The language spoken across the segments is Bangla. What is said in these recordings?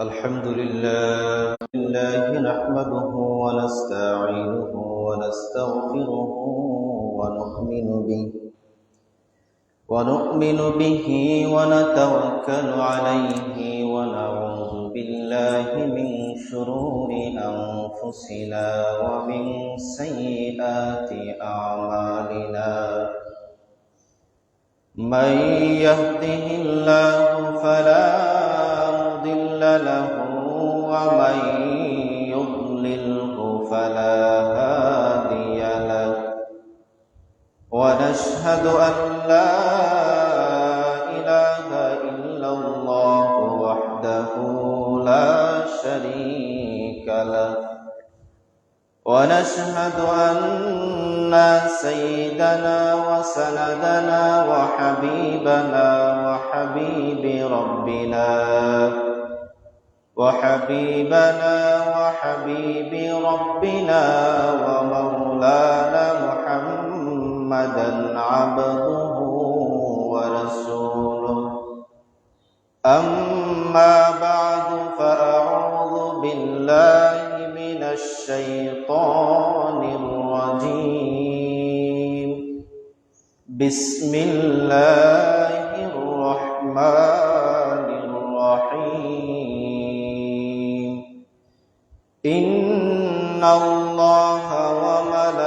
الحمد لله نحمده ونستعينه ونستغفره ونؤمن به ونتوكل عليه ونعوذ بالله من شرور أنفسنا ومن سيئات أعمالنا من يهده الله فلا مضل له ومن يضلله فلا هادي له ونشهد أن لا إله إلا الله وحده لا شريك له ونشهد أن سيدنا وسندنا وحبيبنا وحبيب ربنا ومولانا محمدا عبده ورسوله أما بعد فأعوذ بالله من الشيطان الرجيم بسم الله الرحمن الرحيم إن الله وملائكته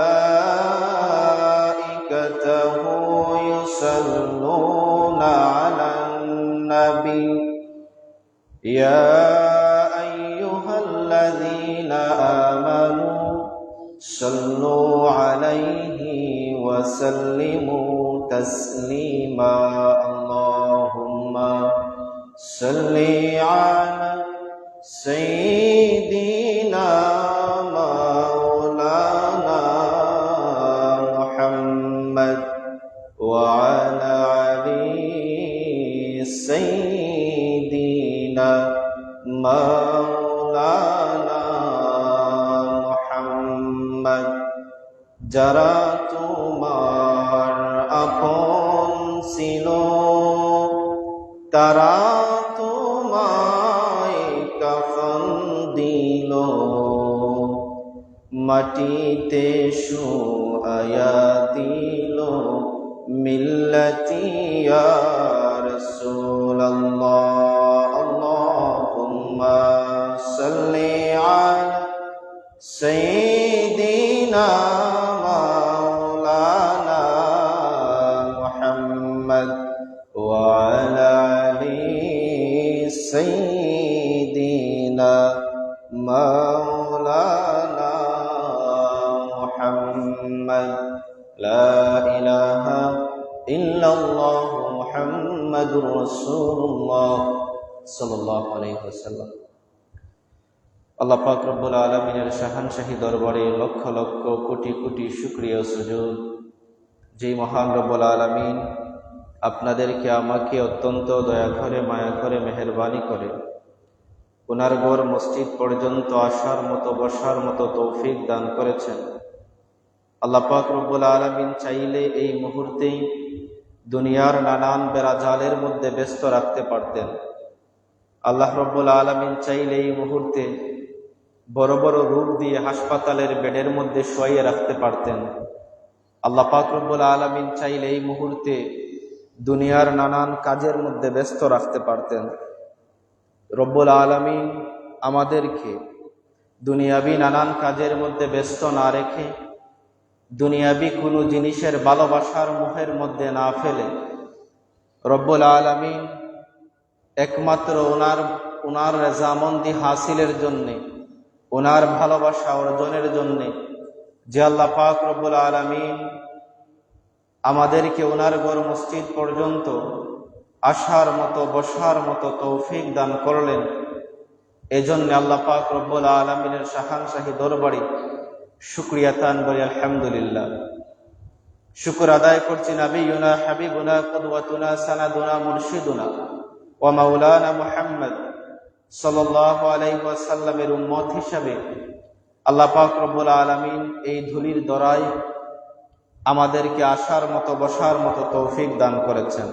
يصلون على النبي يا أيها الذين آمنوا صلوا عليه وسلموا تسليما اللهم صل على سيدنا مولانا محمد وعلى آله سيدنا مولانا محمد যারা তোমার আপন ছিল তারা তোমায় কাফন দিল মাটিতে শুআয়া দিল মিল্লাতি ইয়া রাসূলুল্লাহ আল্লাহুম্মা সাল্লি আলা সাইয়্যিদিনা মাওলানা মুহাম্মদ ওয়া আলা আলি সাইয়্যিদিনা মাওলানা মুহাম্মদ লা ইলাহা ইল্লাল্লাহ মুহাম্মাদুর রাসূলুল্লাহ সাল্লাল্লাহু আলাইহি ওয়াসাল্লাম। আল্লাহ পাক রব্বুল আলামিনের শাহানশাহী দরবারে লক্ষ লক্ষ কোটি কোটি শুকরিয়া সুজুদ, যেই মহান রব্বুল আলামিন আপনাদেরকে আমাকে অত্যন্ত দয়া করে মায়া করে মেহেরবানি করে ওনার ঘর মসজিদ পর্যন্ত আসার মতো বসার মতো তৌফিক দান করেছেন। আল্লাহ পাক রব্বুল আলামিন চাইলে এই মুহূর্তেই দুনিয়ার নানান বেড়াজালের মধ্যে ব্যস্ত রাখতে পারতেন। আল্লাহ রব্বুল আলামিন চাইলে এই মুহূর্তে বড় বড় রোগ দিয়ে হাসপাতালের বেডের মধ্যে শুইয়ে রাখতে পারতেন। আল্লাহ পাক রব্বুল আলামিন চাইলে এই মুহূর্তে দুনিয়ার নানান কাজের মধ্যে ব্যস্ত রাখতে পারতেন। রব্বুল আলামিন আমাদেরকে দুনিয়াবি নানান কাজের মধ্যে ব্যস্ত না রেখে দুনিয়াবি কোনো জিনিসের ভালোবাসার মোহের মধ্যে না ফেলে রব্বুল আলামিন একমাত্র ওনার রেজামন্দি হাসিলের জন্যে, ওনার ভালোবাসা অর্জনের জন্যে যে আল্লাহ পাক রব্বুল আলামিন আমাদেরকে ওনার ঘর মসজিদ পর্যন্ত আসার মতো বসার মতো তৌফিক দান করলেন, এজন্য আল্লাহ পাক রব্বুল আলামিনের শাহানশাহী দরবারে শুকরিয়া তান বলি আলহামদুলিল্লাহ। শুকর আদায় করছি নবিয়ুনা হাবিবুনা কুদওয়াতুনা সানাদুনা মুরশিদুনা ওয়া মাওলানা মুহাম্মদ সাল্লাল্লাহু আলাইহি ওয়াসাল্লামের উম্মত হিসাবে আল্লাহ পাক রব্বুল আলামিন এই ধুলির দরায় আমাদেরকে আসার মতো বসার মতো তৌফিক দান করেছেন।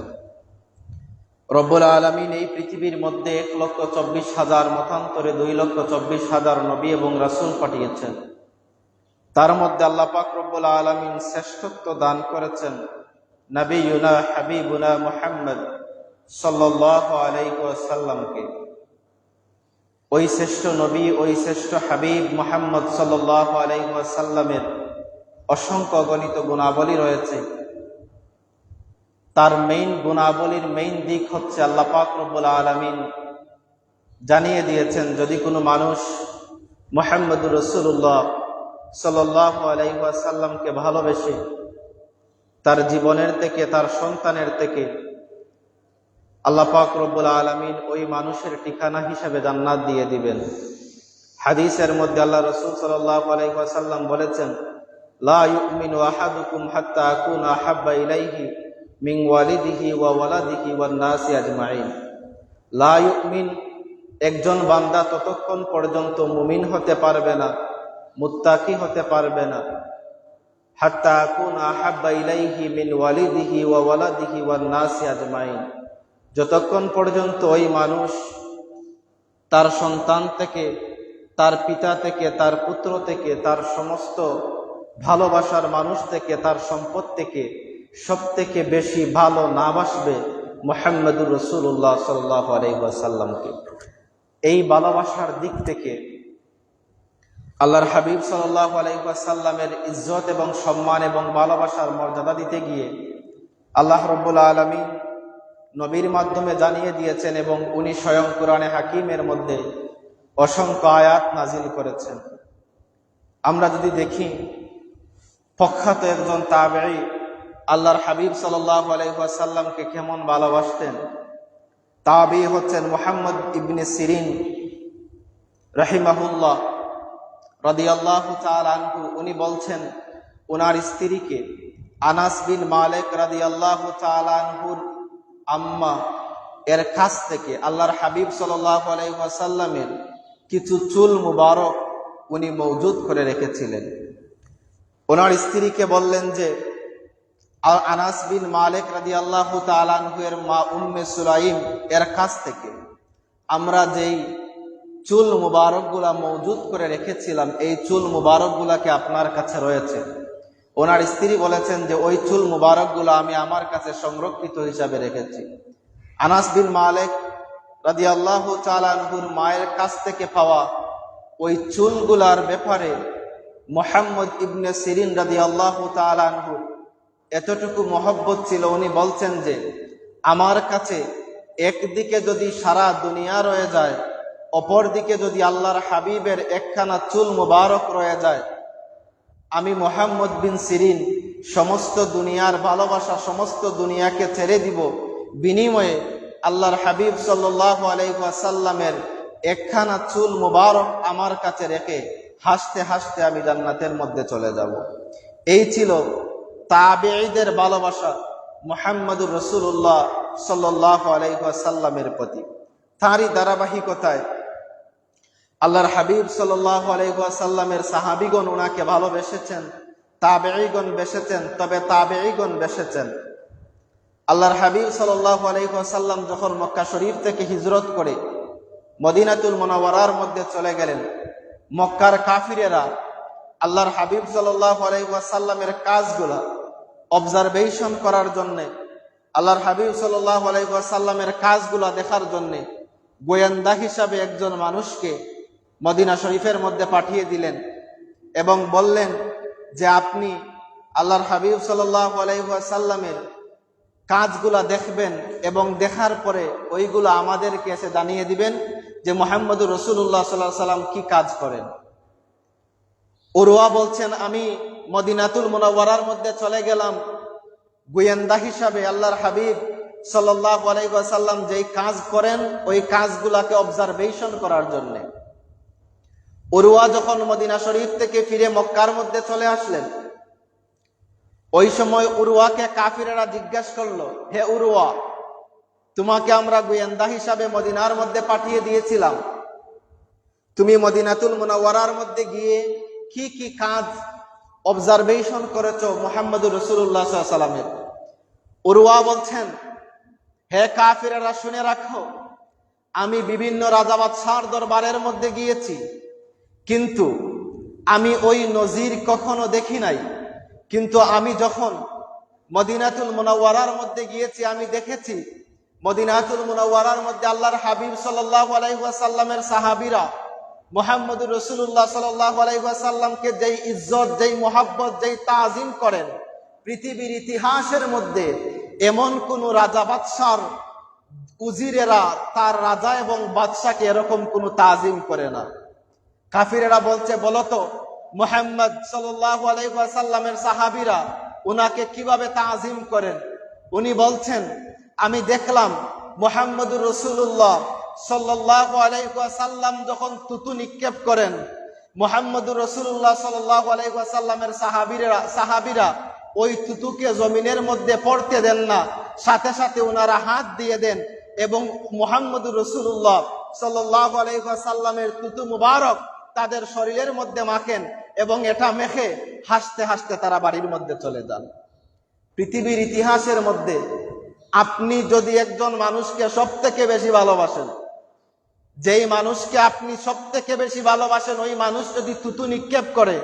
রব্বুল আলামিন এই পৃথিবীর মধ্যে 1,24,000 মতান্তরে 2,24,000 নবী এবং রাসূল পাঠিয়েছেন। তার মধ্যে আল্লাহ পাক রব্বুল আলামিন শ্রেষ্ঠত্ব দান করেছেন নবিয়ুনা হাবিবুনা মুহাম্মদ সাল্লাল্লাহু আলাইহি ওয়াসাল্লামকে। ওই শ্রেষ্ঠ নবী, ওই শ্রেষ্ঠ হাবিব মুহাম্মদ সাল্লাল্লাহু আলাইহি ওয়াসাল্লামের অসংখ্য গণিত গুণাবলী রয়েছে। তার মেইন গুণাবলীর মেইন দিক হচ্ছে আল্লাহ পাক রব্বুল আলামিন জানিয়ে দিয়েছেন, যদি কোনো মানুষ মুহাম্মদুর রাসূলুল্লাহ সাল্লাল্লাহু আলাইহি ওয়াসাল্লামকে ভালোবেসে তার জীবনের থেকে, তার সন্তানের থেকে আল্লাহ পাক রব্বুল আলামিন ওই মানুষের ঠিকানা হিসাবে জান্নাত দিয়ে দিবেন। হাদিসের মধ্যে আল্লাহ রাসূল সাল্লাল্লাহু আলাইহি ওয়াসাল্লাম বলেছেন, লা ইউমিনু আহাদুকুম হাত্তা আকুনা আহাব্বা ইলাইহি মিন ওয়ালিদিহি ওয়া ওয়ালাদিহি ওয়ান নাসি আজমাইন। লা ইউমিন, একজন বান্দা ততক্ষণ পর্যন্ত মুমিন হতে পারবে না, মুত্তাকি হতে পারবে না, হাত্তা আকুনা আহাব্বা ইলাইহি মিন ওয়ালিদিহি ওয়া ওয়ালাদিহি ওয়ান নাসি আজমাইন, যতক্ষণ পর্যন্ত ওই মানুষ তার সন্তান থেকে, তার পিতা থেকে, তার পুত্র থেকে, তার সমস্ত ভালোবাসার মানুষ থেকে, তার সম্পদ থেকে সব থেকে বেশি ভালো না বাসবে মুহাম্মদুর রাসূলুল্লাহ সাল্লাল্লাহু আলাইহি ওয়াসাল্লামকে। এই ভালোবাসার দিক থেকে আল্লাহর হাবিব সাল্লাল্লাহু আলাইহি ওয়াসাল্লামের ইজ্জত এবং সম্মান এবং ভালোবাসার মর্যাদা দিতে গিয়ে আল্লাহ রাব্বুল আলামিন নবীর মাধ্যমে জানিয়ে দিয়েছেন এবং উনি স্বয়ং কোরআনে হাকিমের মধ্যে অসংখ্য আয়াত নাজিল করেছেন। আমরা যদি দেখি, প্রখ্যাত একজন তাবেঈ আল্লাহর হাবিব সাল্লাল্লাহু আলাইহি ওয়াসাল্লামকে কেমন ভালোবাসতেন। তাবেঈ হচ্ছেন মুহাম্মদ ইবনে সিরিন রাহিমাহুল্লাহ রাদিয়াল্লাহু তাআলা আনহু। উনি বলছেন, ওনার স্ত্রীকে আনাস বিন মালিক রাদিয়াল্লাহু তাআলা আনহুর আম্মা এর কাছ থেকে আল্লাহর হাবিব সাল্লাল্লাহু আলাইহি ওয়াসাল্লামের কিছু চুল মুবারক উনি মওজুদ করে রেখেছিলেন। ওনার স্ত্রীকে বললেন যে, আনাস বিন মালিক রাদিয়াল্লাহু তাআলা আনহু এর মা উম্মে সুলাইম এর কাছ থেকে আমরা যেই চুল মুবারকগুলা মওজুদ করে রেখেছিলাম, এই চুল মুবারকগুলাকে আপনার কাছে রয়েছে। ওনার স্ত্রী বলেছেন যে, ওই চুল মুবারকগুলো আমি আমার কাছে সংরক্ষিত হিসাবে রেখেছি। আনাস বিন মালিক রাদিয়াল্লাহু তাআলা আনহুর মায়ের কাছ থেকে পাওয়া ওই চুলগুলার ব্যাপারে মুহাম্মদ ইবনে সিরিন রাদিয়াল্লাহু তাআলা আনহু এতটুকু মহব্বত ছিল, উনি বলছেন যে, আমার কাছে একদিকে যদি সারা দুনিয়া রয়ে যায়, অপর দিকে যদি আল্লাহর হাবিবের একখানা চুল মুবারক রয়ে যায়, আমি মুহাম্মদ বিন সিরিন সমস্ত দুনিয়ার ভালোবাসা, সমস্ত দুনিয়াকে ছেড়ে দিব, বিনিময়ে আল্লাহর হাবিব সাল্লাল্লাহু আলাইহি ওয়াসাল্লামের একখানা চুল মুবারক আমার কাছে রেখে হাসতে হাসতে আমি জান্নাতের মধ্যে চলে যাব। এই ছিল তাবেঈদের ভালোবাসা মুহাম্মদুর রাসূলুল্লাহ সাল্লাল্লাহু আলাইহি ওয়াসাল্লামের প্রতি। তারই ধারাবাহিকতায় আল্লাহর হাবিব সাল্লাল্লাহু আলাইহি ওয়াসাল্লামের সাহাবীগণ ওনাকে ভালোবেসেছেন, তাবেঈগণ বেসেছেন। তবে তাবেঈগণ বেসেছেন। আল্লাহর হাবিব সাল্লাল্লাহু আলাইহি ওয়াসাল্লাম যখন মক্কা শরীফ থেকে হিজরত করে মদিনাতুল মুনাওয়ারার মধ্যে চলে গেলেন, মক্কার কাফিরেরা আল্লাহর হাবিব সাল্লাল্লাহু আলাইহি ওয়াসাল্লামের কাজগুলা অবজারভেশন করার জন্য, আল্লাহর হাবিব সাল্লাল্লাহু আলাইহি ওয়াসাল্লামের কাজগুলা দেখার জন্য গোয়েন্দা হিসাবে একজন মানুষকে মদিনা শরীফের মধ্যে পাঠিয়ে দিলেন এবং বললেন যে, আপনি আল্লাহর হাবিব সাল্লাল্লাহু আলাইহি ওয়াসাল্লামের কাজগুলা দেখবেন এবং দেখার পরে ওইগুলো আমাদেরকে এসে জানিয়ে দিবেন যে মুহাম্মদুর রাসূলুল্লাহ সাল্লাল্লাহু আলাইহি ওয়াসাল্লাম কি কাজ করেন। উরওয়া বলছেন, আমি মদিনাতুল মুনাওয়ারার মধ্যে চলে গেলাম গোয়েন্দা হিসাবে আল্লাহর হাবিব সাল্লাল্লাহু আলাইহি ওয়াসাল্লাম যেই কাজ করেন ওই কাজগুলাকে অবজারভেশন করার জন্য। উরওয়া যখন মদিনা শরীফ থেকে ফিরে মক্কার মধ্যে চলে আসলেন, ওই সময় উরওয়াকে কাফিরেরা জিজ্ঞাসা করলো, হে উরওয়া, তোমাকে আমরা গোয়েন্দা হিসাবে মদিনার মধ্যে পাঠিয়ে দিয়েছিলাম, তুমি মদিনাতুল মুনাওয়ারার মধ্যে গিয়ে কি কি কাজ অবজারভেশন করেছো মুহাম্মদুর রাসূলুল্লাহ সাল্লাল্লাহু আলাইহি ওয়াসাল্লামের? উরওয়া বলছেন হে কাফিরেরা শুনে রাখো, আমি বিভিন্ন রাজা বাদশার দরবারের মধ্যে গিয়েছি, কিন্তু আমি ওই নজির কখনো দেখি নাই। কিন্তু আমি যখন মদিনাতুল মুনাওয়ারার মধ্যে গিয়েছি, আমি দেখেছি মদিনাতুল মুনাওয়ারার মধ্যে আল্লাহর হাবিব সাল্লাল্লাহু আলাইহি ওয়াসাল্লামের সাহাবীরা মুহাম্মদুর রাসূলুল্লাহ সাল্লাল্লাহু আলাইহি ওয়াসাল্লামকে যেই ইজ্জত, যেই মোহাব্বত, যেই তাজিম করেন, পৃথিবীর ইতিহাসের মধ্যে এমন কোন রাজা বাদশার উজিরেরা তার রাজা এবং বাদশাকে এরকম কোন তাজিম করে না। কাফিরেরা বলছে, বলতো মুহাম্মদ সাল্লাল্লাহু আলাইহি ওয়াসাল্লামের সাহাবীরা উনাকে কিভাবে তাজিম করেন? উনি বলছেন, আমি দেখলাম মুহাম্মদুর রাসূলুল্লাহ সাল্লাল্লাহু আলাইহি ওয়াসাল্লাম যখন থুতু নিক্ষেপ করেন, মুহাম্মদুর রাসূলুল্লাহ সাল্লাল্লাহু আলাইহি ওয়াসাল্লামের সাহাবীরা ওই থুতুকে জমিনের মধ্যে পড়তে দেন না, সাথে সাথে ওনারা হাত দিয়ে দেন এবং মুহাম্মদুর রাসূলুল্লাহ সাল্লাল্লাহু আলাইহি ওয়াসাল্লামের থুতু মুবারক তাদের শরীরের মধ্যে মাখেন এবং এটা মেখে হাসতে হাসতে তারা বাড়ির মধ্যে চলে যান। পৃথিবীর ইতিহাসের মধ্যে আপনি যদি একজন মানুষকে সব থেকে বেশি ভালোবাসেন, যেই মানুষকে আপনি সব থেকে বেশি ভালোবাসেন, ওই মানুষ যদি থুতু নিক্ষেপ করে,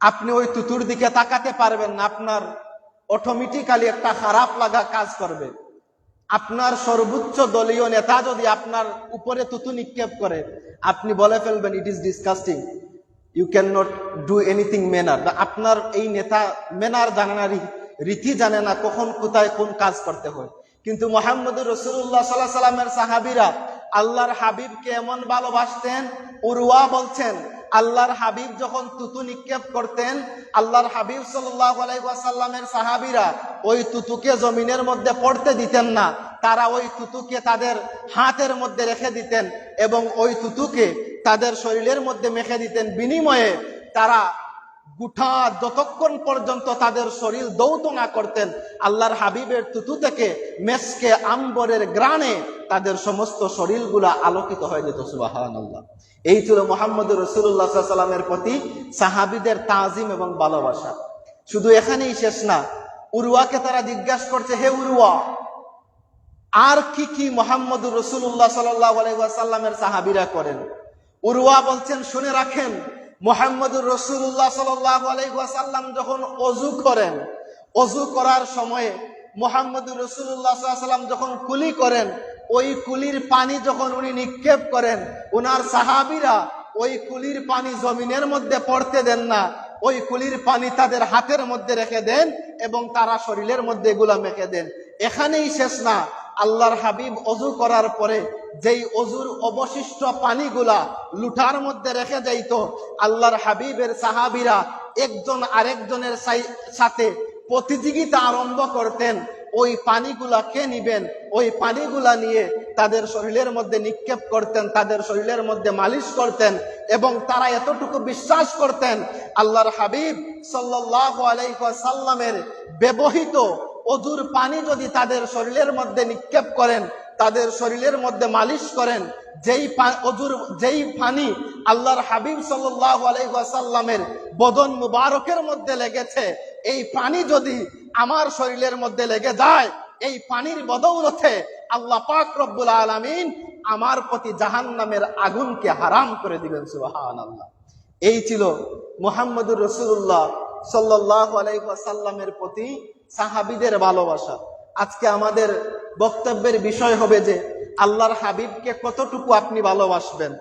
আপনি ওই থুতুর দিকে তাকাতে পারবেন না। আপনার অটোমেটিক্যালি একটা খারাপ লাগা কাজ করবে। আপনার সর্বোচ্চ দলীয় নেতা যদি আপনার উপরে থুতু নিক্ষেপ করে, আপনি বলে ফেলবেন, it is disgusting, you can not do anything manner. আপনার এই নেতা ম্যানার জানে না, রীতি জানে না, কখন কোথায় কোন কাজ করতে হয়। কিন্তু মুহাম্মদুর রাসূলুল্লাহ সাল্লাল্লাহু আলাইহি ওয়াসাল্লামের সাহাবীরা আল্লাহর হাবিবকে এমন ভালোবাসতেন, উরওয়া বলছেন, আল্লাহর হাবিব যখন থুতু নিক্ষেপ করতেন, আল্লাহর হাবিব সাল্লাল্লাহু আলাইহি ওয়াসাল্লামের সাহাবীরা ওই থুতুকে জমিনের মধ্যে পড়তে দিতেন না। তারা ওই থুতুকে তাদের হাতের মধ্যে রেখে দিতেন এবং ওই থুতুকে তাদের শরীরের মধ্যে মেখে দিতেন। বিনিময়ে তারা গুঠা যতক্ষণ পর্যন্ত তাদের শরীর দৌত না করতেন, আল্লাহর হাবিবের থুতু থেকে মেসকে আম্বরের গ্রানে তাদের সমস্ত শরীরগুলা আলোকিত হয়ে যেত। সুবহানাল্লাহ। এই ছিল মুহাম্মদুর রাসূলুল্লাহ সাল্লাল্লাহু আলাইহি ওয়াসাল্লামের প্রতি সাহাবীদের তাজিম এবং ভালোবাসা। শুধু এখানেই শেষ না, উরওয়াকে তারা জিজ্ঞাসা করছে, হে উরওয়া, আর কি কি মুহাম্মদুর রাসূলুল্লাহ সাল্লাল্লাহু আলাইহি ওয়াসাল্লামের সাহাবীরা করেন? উরওয়া বলছেন, শুনে রাখেন, মুহাম্মদুর রাসূলুল্লাহ সাল্লাল্লাহু আলাইহি ওয়াসাল্লাম যখন ওযু করেন, ওযু করার সময়ে মুহাম্মদুর রাসূলুল্লাহ সাল্লাল্লাহু আলাইহি ওয়াসাল্লাম যখন কুলি করেন, ওই কুলির পানি যখন উনি নিক্ষেপ করেন, ওনার সাহাবীরা ওই কুলির পানি জমিনের মধ্যে পড়তে দেন না, ওই কুলির পানি তাদের হাতের মধ্যে রেখে দেন এবং তারা শরীরের মধ্যে এগুলা মেখে দেন। এখানেই শেষ না, আল্লাহর হাবিব ওযু করার পরে যেই ওযুর অবশিষ্ট পানিগুলা লুটার মধ্যে রেখে যাইতো, আল্লাহর হাবিবের সাহাবীরা একজন আরেকজনের সাথে প্রতিযোগিতা আরম্ভ করতেন, ওই পানিগুলা কে নিবেন। ওই পানিগুলা নিয়ে তাদের শরীরের মধ্যে নিক্ষেপ করতেন, তাদের শরীরের মধ্যে মালিশ করতেন এবং তারা এতটুকু বিশ্বাস করতেন, আল্লাহর হাবিব সাল্লাল্লাহু আলাইহি ওয়াসাল্লামের ব্যবহৃত ওযুর পানি যদি তাদের শরীরের মধ্যে নিক্ষেপ করেন, তাদের শরীরের মধ্যে মালিশ করেন, যেই পানি আল্লাহর হাবিব সাল্লাল্লাহু আলাইহি ওয়াসাল্লামের বদন মুবারকের মধ্যে লেগেছে, এই পানি যদি আমার শরীরের মধ্যে লেগে যায়, এই পানির বদৌলতে আল্লাহ পাক রব্বুল আলামিন আমার প্রতি জাহান্নামের আগুনকে হারাম করে দিবেন। সুবহানাল্লাহ। এই ছিল মুহাম্মদুর রাসূলুল্লাহ সাল্লাল্লাহু আলাইহি ওয়াসাল্লামের প্রতি সাহাবীদের ভালোবাসা। আজকে আমাদের বক্তব্যের বিষয় হবে যে আল্লাহর হাবিবকে কতটুকু আপনি ভালোবাসবেন,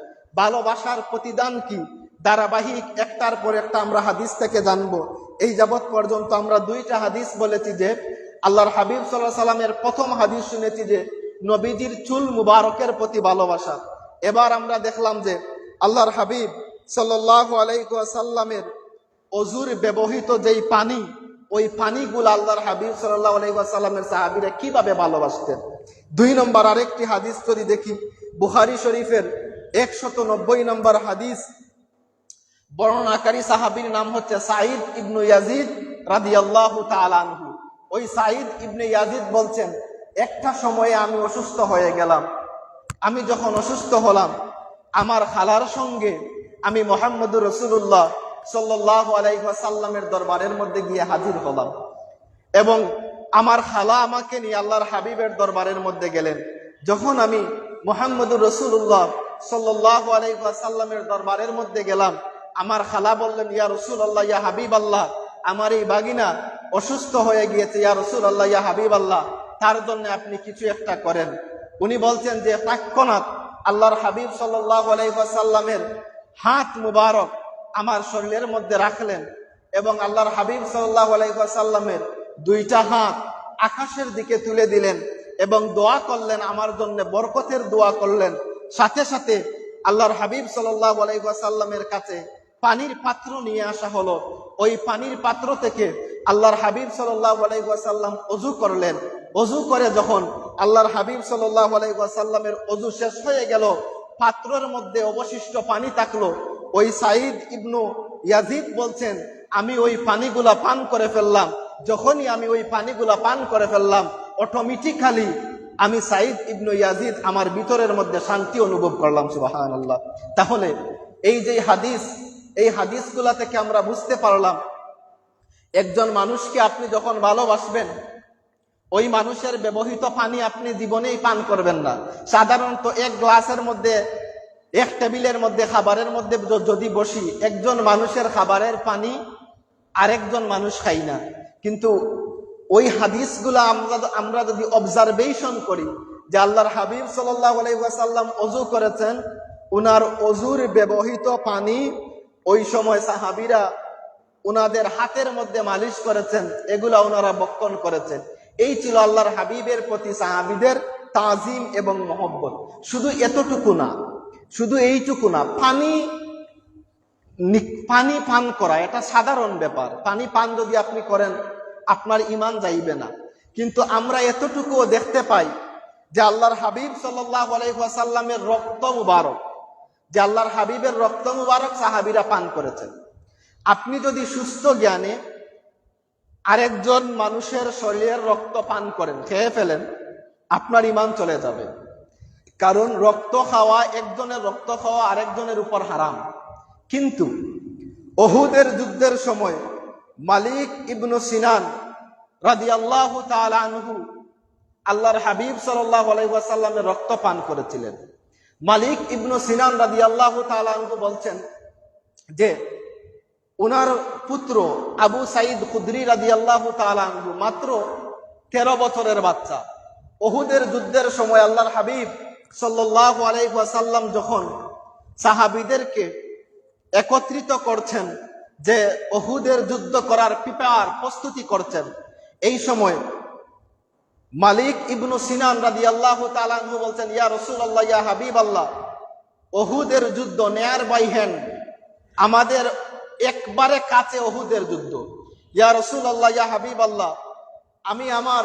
ভালোবাসার প্রতিদান কি। ধারাবাহিক একটার পর একটা আমরা হাদিস থেকে জানবো। এই যাবৎ পর্যন্ত আমরা দুইটা হাদিস বলেছি যে আল্লাহর হাবিব সাল্লাল্লাহু আলাইহি ওয়াসাল্লামের প্রথম হাদিস শুনেছি যে নবীজির চুল মুবারকের প্রতি ভালোবাসা। এবার আমরা দেখলাম যে আল্লাহর হাবিব সাল্লাল্লাহু আলাইহি ওয়াসাল্লামের ওযুর ব্যবহৃত যেই পানি, ওই পানিগুলো আল্লাহর হাবিব সাল্লাল্লাহু আলাইহি ওয়াসাল্লামের সাহাবীরা কিভাবে ভালোবাসতেন। 2 নম্বর আরেকটি হাদিস যদি দেখি, বুখারী শরীফের 190 নম্বর হাদিস, বর্ণনাকারী সাহাবীর নাম হচ্ছে সাঈদ ইবনে ইয়াজিদ রাদিয়াল্লাহু তাআলা আনহু। ওই সাঈদ ইবনে ইয়াজিদ বলছেন, একটা সময়ে আমি অসুস্থ হয়ে গেলাম। আমি যখন অসুস্থ হলাম, আমার খালার সঙ্গে আমি মুহাম্মদুর রাসূলুল্লাহ সাল্লাল্লাহু আলাইহি ওয়াসাল্লামের দরবারের মধ্যে গিয়ে হাজির হলাম এবং আমার খালা আমাকে নিয়ে আল্লাহর হাবিবের দরবারের মধ্যে গেলেন। যখন আমি মুহাম্মদুর রাসূলুল্লাহ সাল্লাল্লাহু আলাইহি ওয়াসাল্লামের দরবারের মধ্যে গেলাম, আমার খালা বললেন, ইয়া রাসূলুল্লাহ, ইয়া হাবিবাল্লাহ, আমার এই বাগিনা অসুস্থ হয়ে গিয়েছে, ইয়া রাসূলুল্লাহ, ইয়া হাবিবাল্লাহ, তার জন্য আপনি কিছু একটা করেন। উনি বলছেন যে তৎক্ষণাৎ আল্লাহর হাবিব সাল্লাল্লাহু আলাইহি ওয়াসাল্লামের হাত মুবারক আমার শরীরের মধ্যে রাখলেন এবং আল্লাহর হাবিব সাল্লাল্লাহু আলাইহি ওয়াসাল্লামের দুইটা হাত আকাশের দিকে তুলে দিলেন এবং দোয়া করলেন, আমার জন্য বরকতের দোয়া করলেন। সাথে সাথে আল্লাহর হাবিব সাল্লাল্লাহু আলাইহি ওয়াসাল্লামের কাছে পানির পাত্র নিয়ে আসা হলো। ওই পানির পাত্র থেকে আল্লাহর হাবিব সাল্লাল্লাহু আলাইহি ওয়াসাল্লাম ওযু করলেন। ওযু করে যখন আল্লাহর হাবিব সাল্লাল্লাহু আলাইহি ওয়াসাল্লামের ওযু শেষ হয়ে গেল, পাত্রের মধ্যে অবশিষ্ট পানি থাকলো। ওই সাঈদ ইবনু ইয়াজিদ বলছেন, আমি ওই পানিগুলা পান করে ফেললাম। যখনই আমি ওই পানিগুলা পান করে ফেললাম, অটোমেটিক্যালি আমি সাঈদ ইবনু ইয়াজিদ আমার ভিতরের মধ্যে শান্তি অনুভব করলাম। সুবহানাল্লাহ। তাহলে এই যে হাদিস, এই হাদিসগুলা থেকে আমরা বুঝতে পারলাম, একজন মানুষকে আপনি যখন ভালোবাসবেন, ওই মানুষের ব্যবহৃত পানি আপনি জীবনেই পান করবেন না। সাধারণত এক গ্লাসের মধ্যে, এক টেবিলের মধ্যে, খাবারের মধ্যে যদি বসি, একজন মানুষের খাবারের পানি আরেকজন মানুষ খাই না। কিন্তু ওই হাদিসগুলা আমরা যদি অবজারভেশন করি, যে আল্লাহর হাবিব সাল্লাল্লাহু আলাইহি ওয়াসাল্লাম ওযু করেছেন, উনার ওযুর ব্যবহৃত পানি ওই সময় সাহাবীরা উনাদের হাতের মধ্যে মালিশ করেছেন, এগুলা ওনারা বক্ষণ করেছেন। এই ছিল আল্লাহর হাবিবের প্রতি সাহাবীদের তাজিম এবং মহব্বত। শুধু এতটুকু না, শুধু এইটুকু না, পানি পান করা এটা সাধারণ ব্যাপার। পানি পান যদি আপনি করেন, আপনার ঈমান যাইবে না। কিন্তু আমরা এতটুকুও দেখতে পাই যে আল্লাহর হাবিব সাল্লাল্লাহু আলাইহি ওয়াসাল্লামের রক্ত মুবারক, যে আল্লাহর হাবিবের রক্ত মুবারক সাহাবীরা পান করেছেন। আপনি যদি সুস্থ জ্ঞানে আরেকজন মানুষের শরীরের রক্ত পান করেন, খেয়ে ফেলেন, আপনার ঈমান চলে যাবে। কারণ রক্ত খাওয়া, একজনের রক্ত খাওয়া আরেকজনের উপর হারাম। কিন্তু উহুদের যুদ্ধের সময় মালিক ইবনু সিনান রাদিয়াল্লাহু তাআলা আনহু আল্লাহর হাবিব সাল্লাল্লাহু আলাইহি ওয়াসাল্লামের রক্ত পান করেছিলেন। মালিক ইবনু সিনান রাদিয়াল্লাহু তাআলা আনহু বলছেন যে উনার পুত্র আবু সাঈদ খুদরি রাদিয়াল্লাহু তাআলা আনহু মাত্র 13 বছরের বাচ্চা। উহুদের যুদ্ধের সময় আল্লাহর হাবিব সাল্লাল্লাহু আলাইহি ওয়াসাল্লাম যখন সাহাবীদেরকে একত্রিত করছেন, যে উহুদের যুদ্ধ করার প্রস্তুতি করছেন, এই সময় মালিক ইবনু সিনান রাদিয়াল্লাহু তাআলা আনহু বলছেন, ইয়া রাসূলুল্লাহ, ইয়া হাবিবাল্লাহ, উহুদের যুদ্ধ নেয়ার বাই হ্যান্ড, আমাদের একবারে কাছে উহুদের যুদ্ধ। ইয়া রাসূলুল্লাহ, ইয়া হাবিবাল্লাহ, আমি আমার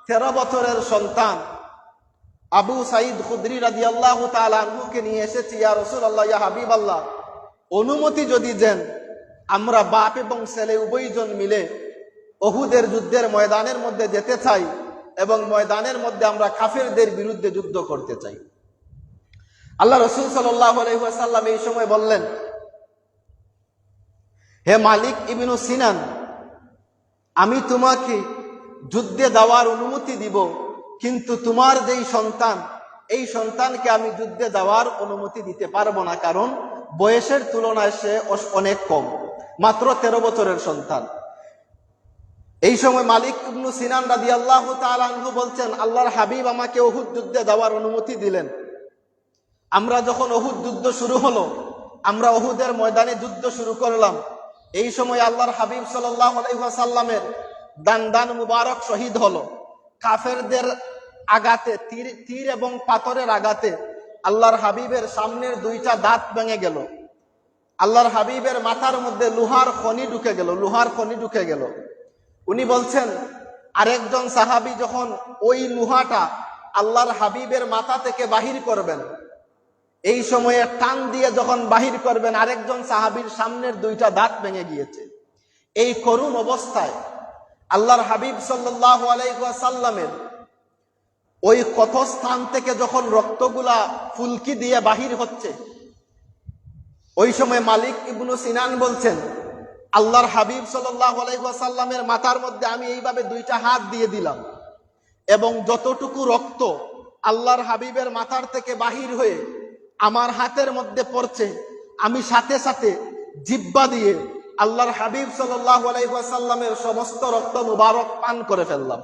13 বছরের সন্তান আবু সাঈদ খুদরি রাদিয়াল্লাহু তাআলা আনহুকে নিয়ে এসেছি। ইয়া রাসূলুল্লাহ, ইয়া হাবিবাল্লাহ, অনুমতি যদি দেন, আমরা বাপ এবং ছেলে উভয়জন মিলে উহুদের যুদ্ধের ময়দানের মধ্যে যেতে চাই এবং ময়দানের মধ্যে আমরা কাফেরদের বিরুদ্ধে যুদ্ধ করতে চাই। আল্লাহ রাসূল সাল্লাল্লাহু আলাইহি ওয়াসাল্লাম এই সময় বললেন, হে মালিক ইবনু সিনান, আমি তোমাকে যুদ্ধে যাওয়ার অনুমতি দিব, কিন্তু তোমার যেই সন্তান, এই সন্তানকে আমি যুদ্ধে যাওয়ার অনুমতি দিতে পারবো না, কারণ বয়সের তুলনায় সে অনেক কম, মাত্র 13 বছরের সন্তান। এই সময় মালিক ইবনু সিনান রাদিয়াল্লাহু তাআলা আনহু বলছেন, আল্লাহর হাবিব আমাকে উহুদ যুদ্ধে যাওয়ার অনুমতি দিলেন। আমরা যখন উহুদ যুদ্ধ শুরু হলো, আমরা উহুদের ময়দানে যুদ্ধ শুরু করলাম। এই সময় আল্লাহর হাবিব সাল্লাল্লাহু আলাইহি ওয়াসাল্লামের দান মুবারক শহীদ হলো। কাফেরদের আঘাতে, তীর এবং পাথরের আঘাতে আল্লাহর হাবিবের সামনের 2টা দাঁত ভেঙে গেল। আল্লাহর হাবিবের মাথার মধ্যে লোহার খনি ঢুকে গেল। উনি বলছেন, আরেকজন সাহাবী যখন ওই লোহাটা আল্লাহর হাবিবের মাথা থেকে বাহির করবেন, এই সময়ে টান দিয়ে যখন বাহির করবেন, আরেকজন সাহাবীর সামনের 2টা দাঁত ভেঙে গিয়েছে। এই করুণ অবস্থায় আল্লাহর হাবিব সাল্লাল্লাহু আলাইহি ওয়াসাল্লামের ওই ক্ষতস্থান থেকে যখন রক্তগুলা ফুলকি দিয়ে বাহির হচ্ছে, ওই সময় মালিক ইবনু সিনান বলছেন, আল্লাহর হাবিব সাল্লাল্লাহু আলাইহি ওয়াসাল্লামের মাথার মধ্যে আমি এইভাবে দুইটা হাত দিয়ে দিলাম, এবং যতটুকু রক্ত আল্লাহর হাবিবের মাথার থেকে বাহির হয়ে আমার হাতের মধ্যে পড়ছে, আমি সাথে সাথে জিহ্বা দিয়ে আল্লাহর হাবিব সাল্লাল্লাহু আলাইহি ওয়াসাল্লামের সমস্ত রক্ত মুবারক পান করে ফেললাম।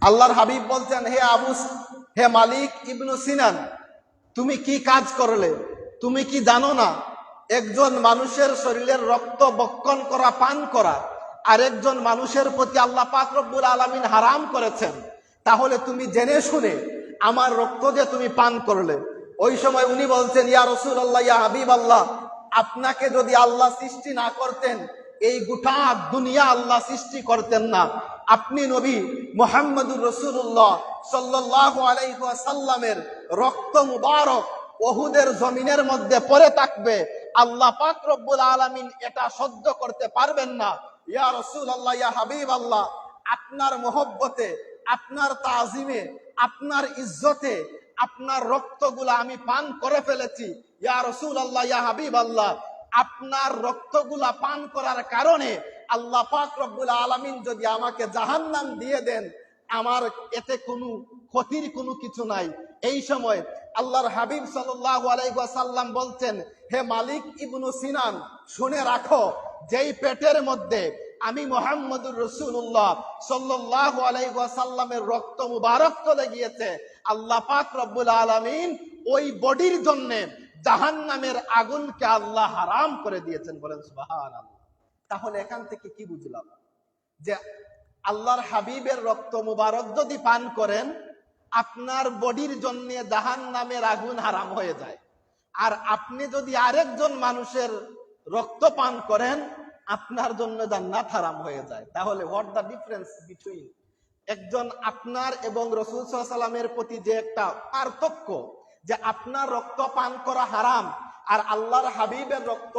আল্লাহর হাবিব বলছেন, হে মালিক ইবনু সিনান, তুমি কি কাজ করলে? তুমি কি জানো না একজন মানুষের শরীরের রক্ত বক্ষণ করা, পান করা আরেকজন মানুষের প্রতি আল্লাহ পাক রব্বুল আলামিন হারাম করেছেন? তাহলে তুমি জেনে শুনে আমার রক্ত যে তুমি পান করলে। ওই সময় উনি বলছেন, ইয়া রাসূলুল্লাহ, ইয়া হাবিবাল্লাহ, আপনাকে যদি আল্লাহ সৃষ্টি না করতেন এই গোটা দুনিয়া আল্লাহ সৃষ্টি করতেন না। আপনি নবী মুহাম্মদুর রাসূলুল্লাহ সাল্লাল্লাহু আলাইহি ওয়াসাল্লামের রক্ত মুবারক উহুদের জমিনের মধ্যে পড়ে থাকবে, আল্লাহ পাক রব্বুল আলামিন এটা সহ্য করতে পারবেন না। ইয়া রাসূলুল্লাহ, ইয়া হাবিবাল্লাহ, আপনার মহব্বতে, আপনার তাজিমে, আপনার ইজ্জতে আপনার রক্তগুলা আমি পান করে ফেলেছি। ইয়া রাসূলুল্লাহ, ইয়া হাবিবাল্লাহ, আপনার রক্তগুলা পান করার কারণে আল্লাহ পাক রব্বুল আলামিন যদি আমাকে জাহান্নাম দিয়ে দেন, আমার এতে কোনো ক্ষতির কোনো কিছু নাই। এই সময় আল্লাহর হাবিব সাল্লাল্লাহু আলাইহি ওয়াসাল্লাম বলছেন, হে মালিক ইবনু সিনান, শুনে রাখো, যেই পেটের মধ্যে আমি মুহাম্মদুর রাসূলুল্লাহ সাল্লাল্লাহু আলাইহি ওয়াসাল্লামের রক্ত মুবারক চলে গিয়েছে, আল্লাহ পাক রব্বুল আলামিন ওই বডির জন্য জাহান্নামের আগুনকে আল্লাহ হারাম করে দিয়েছেন। বলেন সুবহানাল্লাহ। তাহলে এখান থেকে কি বুঝলাম? যে আল্লাহর হাবিবের রক্ত মুবারক যদি পান করেন, আপনার বডির জন্য জাহান্নামের আগুন হারাম হয়ে যায়। আর আপনি যদি আরেকজন মানুষের রক্ত পান করেন, আপনার জন্য জান্নাত হারাম হয়ে যায়। তাহলে হোয়াট দ্য ডিফারেন্স বিটুইন একজন আপনার এবং রাসূল সাল্লাল্লাহু আলাইহি ওয়াসাল্লামের প্রতি যে একটা পার্থক্য, যে আপনার রক্ত পান করা হারাম আর আল্লাহর হাবিবের রক্ত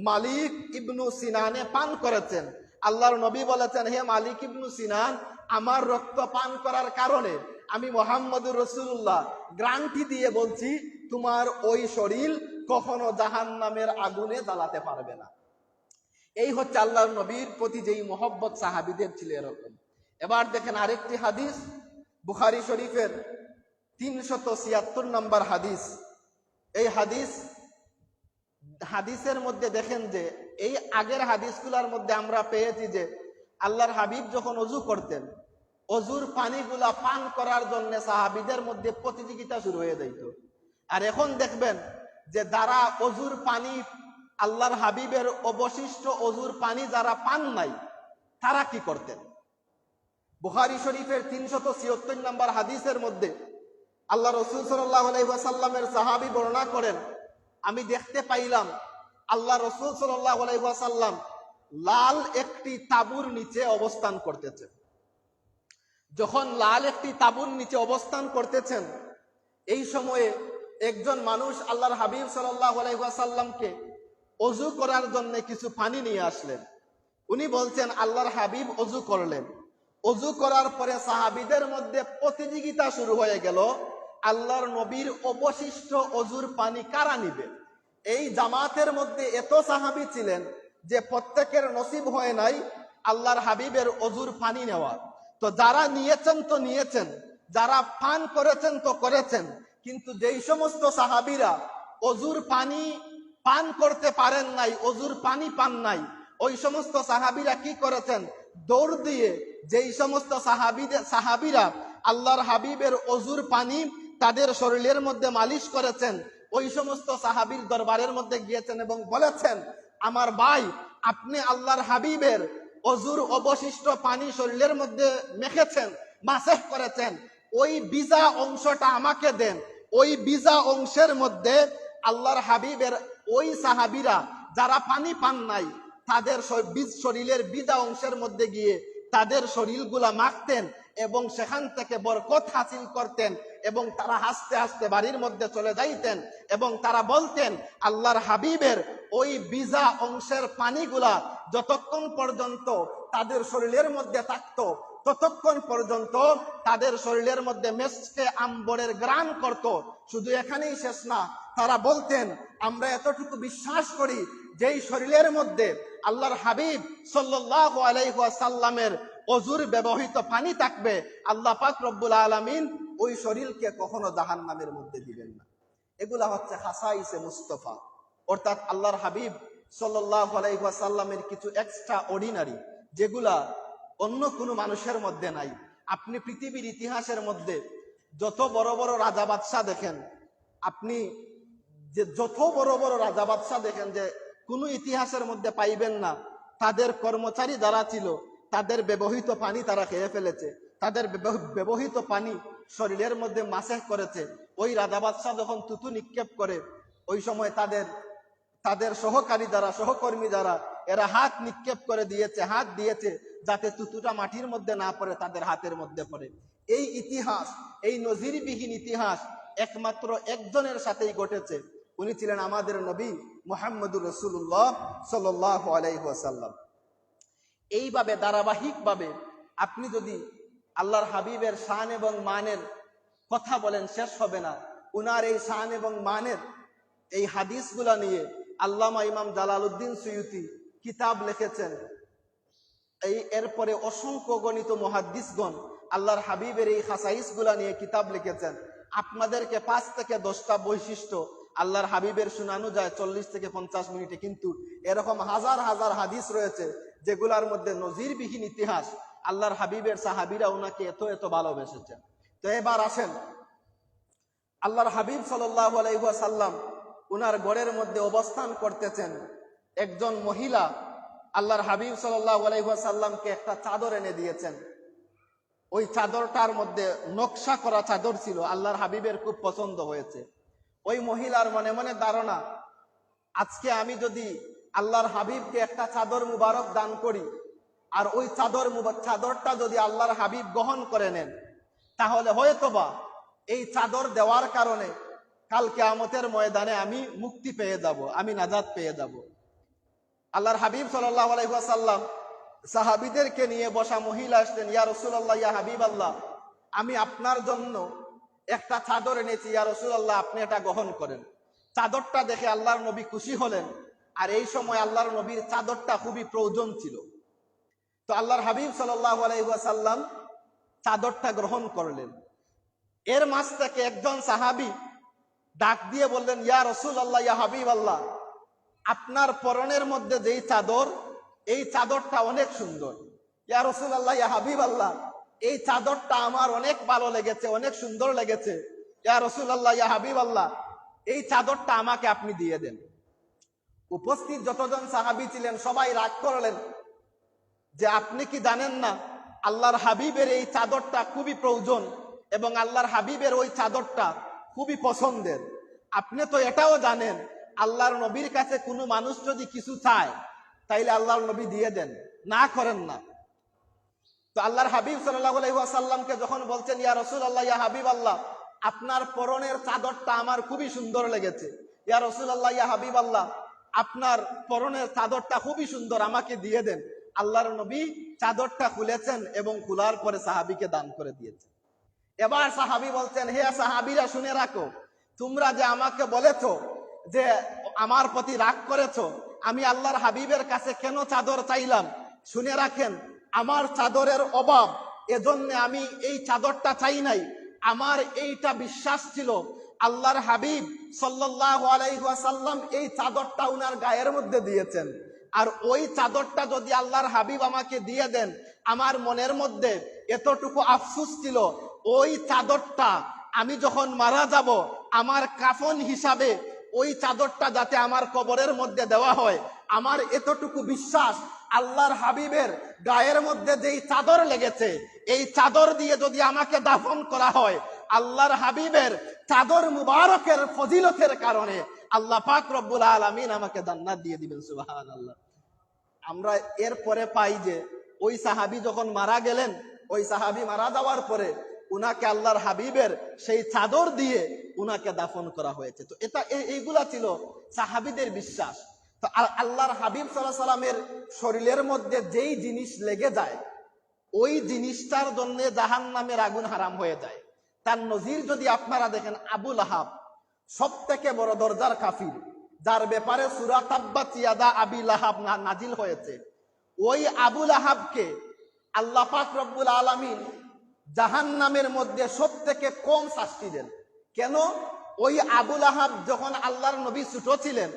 মালিক ইবনু সিনানে পান করেছেন। আল্লাহর নবী বলেছেন, হে মালিক ইবনু সিনান, আমার রক্ত পান করার কারণে আমি মুহাম্মদুর রাসূলুল্লাহ গ্যারান্টি দিয়ে বলছি, তোমার ওই শরীর কখনো জাহান্নামের আগুনে জ্বালাতে পারবে না। এই হচ্ছে আল্লাহর নবীর প্রতি যেই মহব্বত সাহাবীদের ছিল এরকম। এবার দেখেন আরেকটি হাদিস, বুখারী শরীফের 376 নম্বর হাদিস। এই হাদিসের মধ্যে দেখেন যে এই আগের হাদিসগুলোর মধ্যে আমরা পেয়েছি যে আল্লাহর হাবিব যখন ওযু করতেন, ওযুর পানিগুলা পান করার জন্য সাহাবীদের মধ্যে প্রতিযোগিতা শুরু হয়ে যাইত। আর এখন দেখবেন যে যারা ওযুর পানি, আল্লাহর হাবিবের অবশিষ্ট ওযুর পানি যারা পান নাই, তারা কি করতেন? বুখারী শরীফের 376 নম্বর হাদিসের মধ্যে আল্লাহ রাসূল সাল্লাল্লাহু আলাইহি ওয়াসাল্লামের সাহাবী বর্ণনা করেন, আমি দেখতে পাইলাম আল্লাহ রাসূল সাল্লাল্লাহু আলাইহি ওয়াসাল্লাম লাল একটি তাঁবুর নিচে অবস্থান করতেছেন। যখন লাল একটি তাঁবুর নিচে অবস্থান করতেছেন, এই সময়ে একজন মানুষ আল্লাহর হাবিব সাল্লাল্লাহু আলাইহি ওয়াসাল্লামকে ওযু করার জন্য কিছু পানি নিয়ে আসলেন। উনি বলছেন, আল্লাহর হাবিব ওযু করলেন। ওযু করার পরে সাহাবীদের মধ্যে প্রতিযোগিতা শুরু হয়ে গেল, আল্লাহর নবীর অবশিষ্ট ওযুর পানি কারা নিবে। এই জামাতের মধ্যে এত সাহাবী ছিলেন যে প্রত্যেকের নসিব হয় নাই আল্লাহর হাবিবের ওযুর পানি নেওয়ার। তো যারা নিয়েছেন তো নিয়েছেন, যারা পান করেছেন তো করেছেন, কিন্তু যেই সমস্ত সাহাবীরা ওযুর পানি পান করতে পারেন নাই, ওযুর পানি পান নাই, ওই সমস্ত সাহাবীরা কি করেছেন? দৌড় দিয়ে যেই সমস্ত সাহাবীরা আল্লাহর হাবিবের ওযুর পানি তাদের শরীরের মধ্যে মালিশ করেছেন, ওই সমস্ত সাহাবীর দরবারের মধ্যে গিয়েছেন এবং বলেছেন, আমার ভাই, আপনি আল্লাহর হাবিবের ওযুর অবশিষ্ট পানি শরীরের মধ্যে মেখেছেন, মাসেহ করেছেন, ওই ভিজা অংশটা আমাকে দেন। ওই ভিজা অংশের মধ্যে আল্লাহর হাবিবের ওই সাহাবীরা যারা পানি পান নাই, তাদের শরীরের ভিজা অংশের মধ্যে গিয়ে তাদের শরীরগুলা মাখতেন এবং সেখান থেকে বরকত হাসিল করতেন, এবং তারা হাসতে হাসতে বাড়ির মধ্যে চলে যাইতেন এবং তারা বলতেন, আল্লাহর হাবিবের ওই ভিজা অংশের পানিগুলা যতক্ষণ পর্যন্ত তাদের শরীরের মধ্যে থাকতো, ততক্ষণ পর্যন্ত তাদের শরীরের মধ্যে মেসকে আম্বরের গ্রাণ করত। শুধু এখানেই শেষ না, তারা বলতেন আমরা এতটুকু বিশ্বাস করি যেই শরীরের মধ্যে আল্লাহর হাবিব সাল্লাল্লাহু আলাইহি ওয়াসাল্লামের অজুর ব্যবহৃত পানি থাকবে, আল্লাহ পাক রব্বুল আলামিন ওই শরীরকে কখনো জাহান্নামের মধ্যে দিবেন না। এগুলা হচ্ছে খাসাইসে মুস্তাফা, অর্থাৎ আল্লাহর হাবিব সাল্লাল্লাহু আলাইহি ওয়াসাল্লামের কিছু এক্সট্রা অর্ডিনারি, যেগুলা অন্য কোনো মানুষের মধ্যে নাই। আপনি পৃথিবীর ইতিহাসের মধ্যে যত বড় বড় রাজা বাদশাহ দেখেন, আপনি যে যত বড় বড় রাজা বাদশাহ দেখেন, যে কোনো ইতিহাসের মধ্যে পাইবেন না তাদের কর্মচারী যারা ছিল তাদের ব্যবহৃত পানি তারা খেয়ে ফেলেছে, তাদের ব্যবহৃত পানি শরীরের মধ্যে মাসেহ করেছে। ওই রাজা বাদশাহ যখন তুতু নিক্ষেপ করে, ওই সময় তাদের সহকারী যারা, সহকর্মী যারা, এরা হাত নিক্ষেপ করে দিয়েছে, হাত দিয়েছে যাতে তুতুটা মাটির মধ্যে না পড়ে, তাদের হাতের মধ্যে পড়ে। এই ইতিহাস, এই নজিরবিহীন ইতিহাস একমাত্র একজনের সাথেই ঘটেছে। উনি ছিলেন আমাদের নবী মুহাম্মদুর রাসূলুল্লাহ সাল্লাল্লাহু আলাইহি ওয়াসাল্লাম। এইভাবে ধারাবাহিকভাবে আপনি যদি আল্লাহর হাবিবের শান এবং মানের কথা বলেন, শেষ হবে না। উনার এই শান এবং মানের এই হাদিসগুলা নিয়ে আল্লামা ইমাম জালালউদ্দিন সুয়ুতি কিতাব লিখেছেন। এরপরে অসংখ্য গণিত মুহাদ্দিসগণ আল্লাহর হাবিবের এই খাসাইসগুলা নিয়ে কিতাব লিখেছেন। আপনাদেরকে 5 থেকে 10টা বৈশিষ্ট্য আল্লাহর হাবিবের শোনানো যায় 40 থেকে 50 মিনিটে, কিন্তু এরকম হাজার হাজার হাদিস রয়েছে যেগুলার মধ্যে নজিরবিহীন ইতিহাস। আল্লাহর হাবিবের সাহাবীরা ওনাকে এত এত ভালোবেসেছেন। তো এবার আসেন, আল্লাহর হাবিব সাল্লাল্লাহু আলাইহি ওয়াসাল্লাম উনার ঘরের মধ্যে অবস্থান করতেছেন। একজন মহিলা আল্লাহর হাবিব সাল্লাল্লাহু আলাইহি ওয়াসাল্লামকে একটা চাদর এনে দিয়েছেন। ওই চাদরটার মধ্যে নকশা করা চাদর ছিল, আল্লাহর হাবিবের খুব পছন্দ হয়েছে। ওই মহিলার মনে মনে ধারণা, আজকে আমি যদি আল্লাহর হাবিবকে একটা চাদর মুবারক দান করি, আর ওই চাদরটা যদি আল্লাহর হাবিব গ্রহণ করে নেন, তাহলে হয়তোবা এই চাদর দেওয়ার কারণে কাল কিয়ামতের ময়দানে আমি মুক্তি পেয়ে যাব, আমি নাজাত পেয়ে যাব। আল্লাহর হাবিব সাল্লাল্লাহু আলাইহি ওয়াসাল্লাম সাহাবীদেরকে নিয়ে বসা মহিলা আসলেন, ইয়া রাসূলুল্লাহ, ইয়া হাবিবাল্লাহ, আমি আপনার জন্য একটা চাদর এনেছি, ইয়া রাসূলুল্লাহ, আপনি এটা গ্রহণ করেন। চাদরটা দেখে আল্লাহর নবী খুশি হলেন, আর এই সময় আল্লাহর নবীর চাদরটা খুবই প্রয়োজন ছিল। তো আল্লাহর হাবিব সাল্লাল্লাহু আলাইহি ওয়াসাল্লাম চাদরটা গ্রহণ করলেন। এর মাঝ থেকে একজন সাহাবী ডাক দিয়ে বললেন, ইয়া রাসূলুল্লাহ, ইয়া হাবিবাল্লাহ, আপনার পরনের মধ্যে যেই চাদর, এই চাদরটা অনেক সুন্দর। ইয়া রাসূলুল্লাহ, ইয়া হাবিবাল্লাহ, এই চাদরটা আমার অনেক ভালো লেগেছে, অনেক সুন্দর লেগেছে। ইয়া রাসূলুল্লাহ, ইয়া হাবিবাল্লাহ, এই চাদরটা আমাকে আপনি দিয়ে দেন। উপস্থিত যতজন সাহাবী ছিলেন সবাই রাগ করলেন যে আপনি কি জানেন না আল্লাহর হাবিবের এই চাদরটা খুবই প্রয়োজন এবং আল্লাহর হাবিবের ওই চাদরটা খুবই পছন্দের। আপনি তো এটাও জানেন আল্লাহর নবীর কাছে কোনো মানুষ যদি কিছু চায় তাইলে আল্লাহর নবী দিয়ে দেন, না করেন না। তো আল্লাহর হাবিব সাল্লাল্লাহু আলাইহি ওয়াসাল্লামকে যখন বলছেন, ইয়া রাসূলুল্লাহ, ইয়া হাবিবাল্লাহ, আপনার পরনের চাদরটা আমার খুবই সুন্দর লেগেছে, ইয়া রাসূলুল্লাহ, ইয়া হাবিবাল্লাহ, আপনার পরনের চাদরটা খুবই সুন্দর, আমাকে দিয়ে দেন। আল্লাহর নবী চাদরটা খুলেছেন এবং খোলার পরে সাহাবীকে দান করে দিয়েছেন। এবার সাহাবী বলছেন, হে সাহাবীরা, শুনে রাখো, তোমরা যে আমাকে বলেছো যে আমার প্রতি রাগ করেছো, আমি আল্লাহর হাবিবের কাছে কেন চাদর চাইলাম, শুনে রাখেন, আমার চাদরের অভাব, এজন্য আমি এই চাদরটা চাই নাই। আমার এইটা বিশ্বাস ছিল আল্লাহর হাবিব সাল্লাল্লাহু আলাইহি ওয়াসাল্লাম এই চাদরটা উনার গায়ের মধ্যে দিয়েছেন, আর ওই চাদরটা যদি আল্লাহর হাবিব আমাকে দিয়ে দেন, আমার মনের মধ্যে এতটুকু আফসোস ছিল, ওই চাদরটা আমি যখন মারা যাব আমার কাফন হিসাবে ওই চাদরটা যাতে আমার কবরের মধ্যে দেওয়া হয়। আমার এতটুকু বিশ্বাস, আল্লাহর হাবিবের গায়ের মধ্যে যেই চাদর লেগেছে, এই চাদর দিয়ে যদি আমাকে দাফন করা হয়, আল্লাহর হাবিবের চাদর মুবারকের ফজিলতের কারণে আল্লাহ পাক রব্বুল আলামিন আমাকে জান্নাত দিয়ে দিবেন। সুবহানাল্লাহ। আমরা এরপরে পাই যে ওই সাহাবী যখন মারা গেলেন, ওই সাহাবী মারা যাওয়ার পরে উনাকে আল্লাহর হাবিবের সেই চাদর দিয়ে উনাকে দাফন করা হয়েছে। তো এইগুলা ছিল সাহাবীদের বিশ্বাস। তো আল্লাহর হাবিব সাল্লাল্লাহু আলাইহি সাল্লামের শরীরের মধ্যে যেই জিনিস লেগে যায়, ওই জিনিসটার জন্য জাহান্নামের আগুন হারাম হয়ে যায়। তার নজির যদি আপনারা দেখেন, আবু লাহাব সব থেকে বড় দরজার কাফির, যার ব্যাপারে সূরা তাব্বাত ইয়াদা আবি লাহাব নাজিল হয়েছে, ওই আবু লাহাবকে আল্লাহ পাক রব্বুল আলামিন জাহান্নামের মধ্যে সব থেকে কম শাস্তি দেন। কেন? ওই আবু লাহাব যখন আল্লাহর নবী ছোট ছিলেন,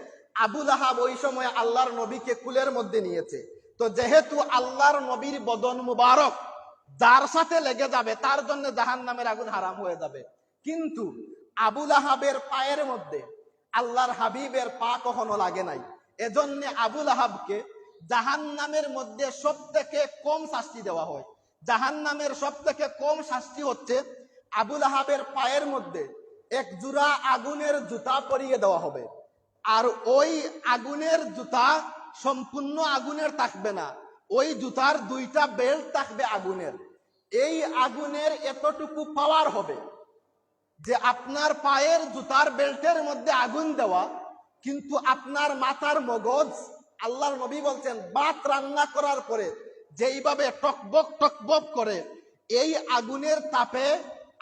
আবু লাহাব ওই সময় আল্লাহর নবীকে কুলের মধ্যে নিয়েছে। তো যেহেতু আল্লাহর নবীর বদন মুবারক যার সাথে লেগে যাবে তার জন্য জাহান্নামের আগুন হারাম হয়ে যাবে। কিন্তু আবু লাহাবের পায়ের মধ্যে আল্লাহর হাবিবের পা কখনো লাগে নাই, এজন্য আবু লাহাবকে জাহান্নামের মধ্যে সব থেকে কম শাস্তি দেওয়া হয়। জাহান্নামের সব থেকে কম শাস্তি হচ্ছে আবু লাহাবের পায়ের মধ্যে এক জোড়া আগুনের জুতা পরিয়ে দেওয়া হবে। আর ওই আগুনের জুতা সম্পূর্ণ আগুনের থাকবে না, ওই জুতার দুইটা বেল্ট থাকবে আগুনের। এই আগুনের এতটুকু পাওয়ার হবে যে আপনার পায়ের জুতার বেল্টের মধ্যে আগুন দেওয়া, কিন্তু আপনার মাথার মগজ, আল্লাহর নবী বলছেন ভাত রান্না করার পরে যেইভাবে টকবক টকবক করে, এই আগুনের তাপে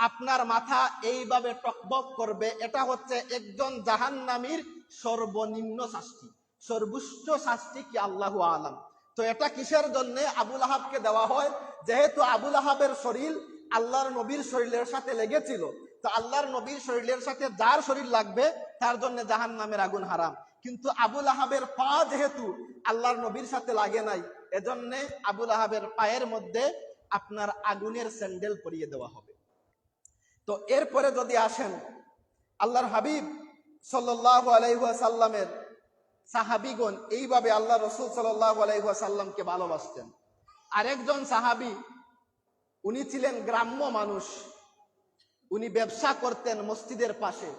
আপনার মাথা এইভাবে টকবক করবে। এটা হচ্ছে একজন জাহান্নামীর সর্বনিম্ন শাস্তি। সর্বোচ্চ শাস্তি কি আল্লাহু আলাম। তো এটা কিসের জন্য আবু লাহাবকে দেওয়া হয়? যেহেতু আবু লাহাবের শরীর আল্লাহর নবীর শরীরের সাথে লেগেছিল, তো আল্লাহর নবীর শরীরের সাথে যার শরীর লাগবে তার জন্য জাহান্নামের আগুন হারাম। কিন্তু আবু লাহাবের পা যেহেতু আল্লাহর নবীর সাথে লাগে নাই, এজন্য আবু লাহাবের পায়ের মধ্যে আপনার আগুনের স্যান্ডেল পরিয়ে দেওয়া হবে। তো এরপরে যদি আসেন, আল্লাহর হাবিব সাল্লাল্লাহু আলাইহি ওয়াসাল্লামের সাহাবীগণ এইভাবে আল্লাহ রাসূল সাল্লাল্লাহু আলাইহি ওয়াসাল্লামকে ভালোবাসতেন। আরেকজন সাহাবী, উনি ছিলেন গ্রাম্য মানুষ, উনি ব্যবসা করতেন মসজিদের পাশে।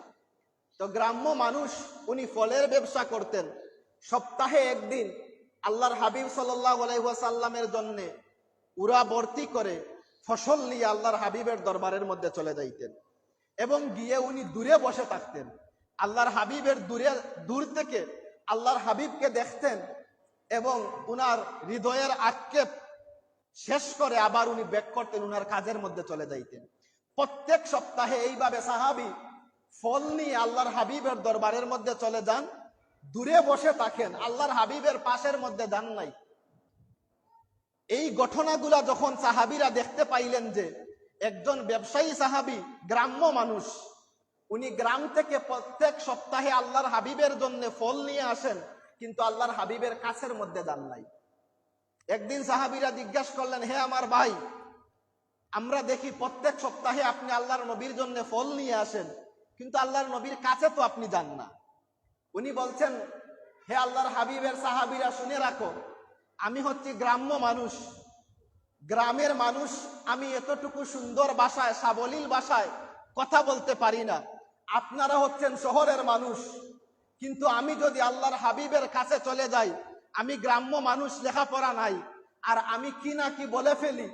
তো গ্রাম্য মানুষ, উনি ফলের ব্যবসা করতেন। সপ্তাহে একদিন আল্লাহর হাবিব সাল্লাল্লাহু আলাইহি ওয়াসাল্লামের জন্য উরা ভর্তি করে ফসল নিয়ে আল্লাহর হাবিবের দরবারের মধ্যে চলে যাইতেন এবং গিয়ে উনি দূরে বসে থাকতেন। আল্লাহর হাবিবের দূর থেকে আল্লাহর হাবিবকে দেখতেন এবং উনার হৃদয়ের আক্ষেপ শেষ করে আবার উনি ব্যাক করতেন, উনার কাজের মধ্যে চলে যাইতেন। প্রত্যেক সপ্তাহে এইভাবে সাহাবী ফল নিয়ে আল্লাহর হাবিবের দরবারের মধ্যে চলে যান, দূরে বসে থাকেন, আল্লাহর হাবিবের পাশের মধ্যে যান নাই। এই ঘটনাগুলা যখন সাহাবীরা দেখতে পাইলেন যে একজন ব্যবসায়ী সাহাবী, গ্রাম্য মানুষ, উনি গ্রাম থেকে প্রত্যেক সপ্তাহে আল্লাহর হাবিবের জন্য ফল নিয়ে আসেন, কিন্তু আল্লাহর হাবিবের কাছের মধ্যে যান নাই। একদিন সাহাবীরা জিজ্ঞাসা করলেন, হে আমার ভাই, আমরা দেখি প্রত্যেক সপ্তাহে আপনি আল্লাহর নবীর জন্য ফল নিয়ে আসেন, কিন্তু আল্লাহর নবীর কাছে তো আপনি যান না। উনি বলছেন, হে আল্লাহর হাবিবের সাহাবীরা শুনে রাখো, আমি হচ্ছি গ্রাম্য মানুষ, গ্রামের মানুষ, আমি এতটুকু সুন্দর ভাষায়, সাবলীল ভাষায় কথা বলতে পারি না। আপনারা হচ্ছেন শহরের মানুষ, কিন্তু আমি যদি আল্লাহর হাবিবের কাছে চলে যাই, আমি গ্রাম্য মানুষ, লেখাপড়া নাই, আর আমি কি না কি বলে ফেলি,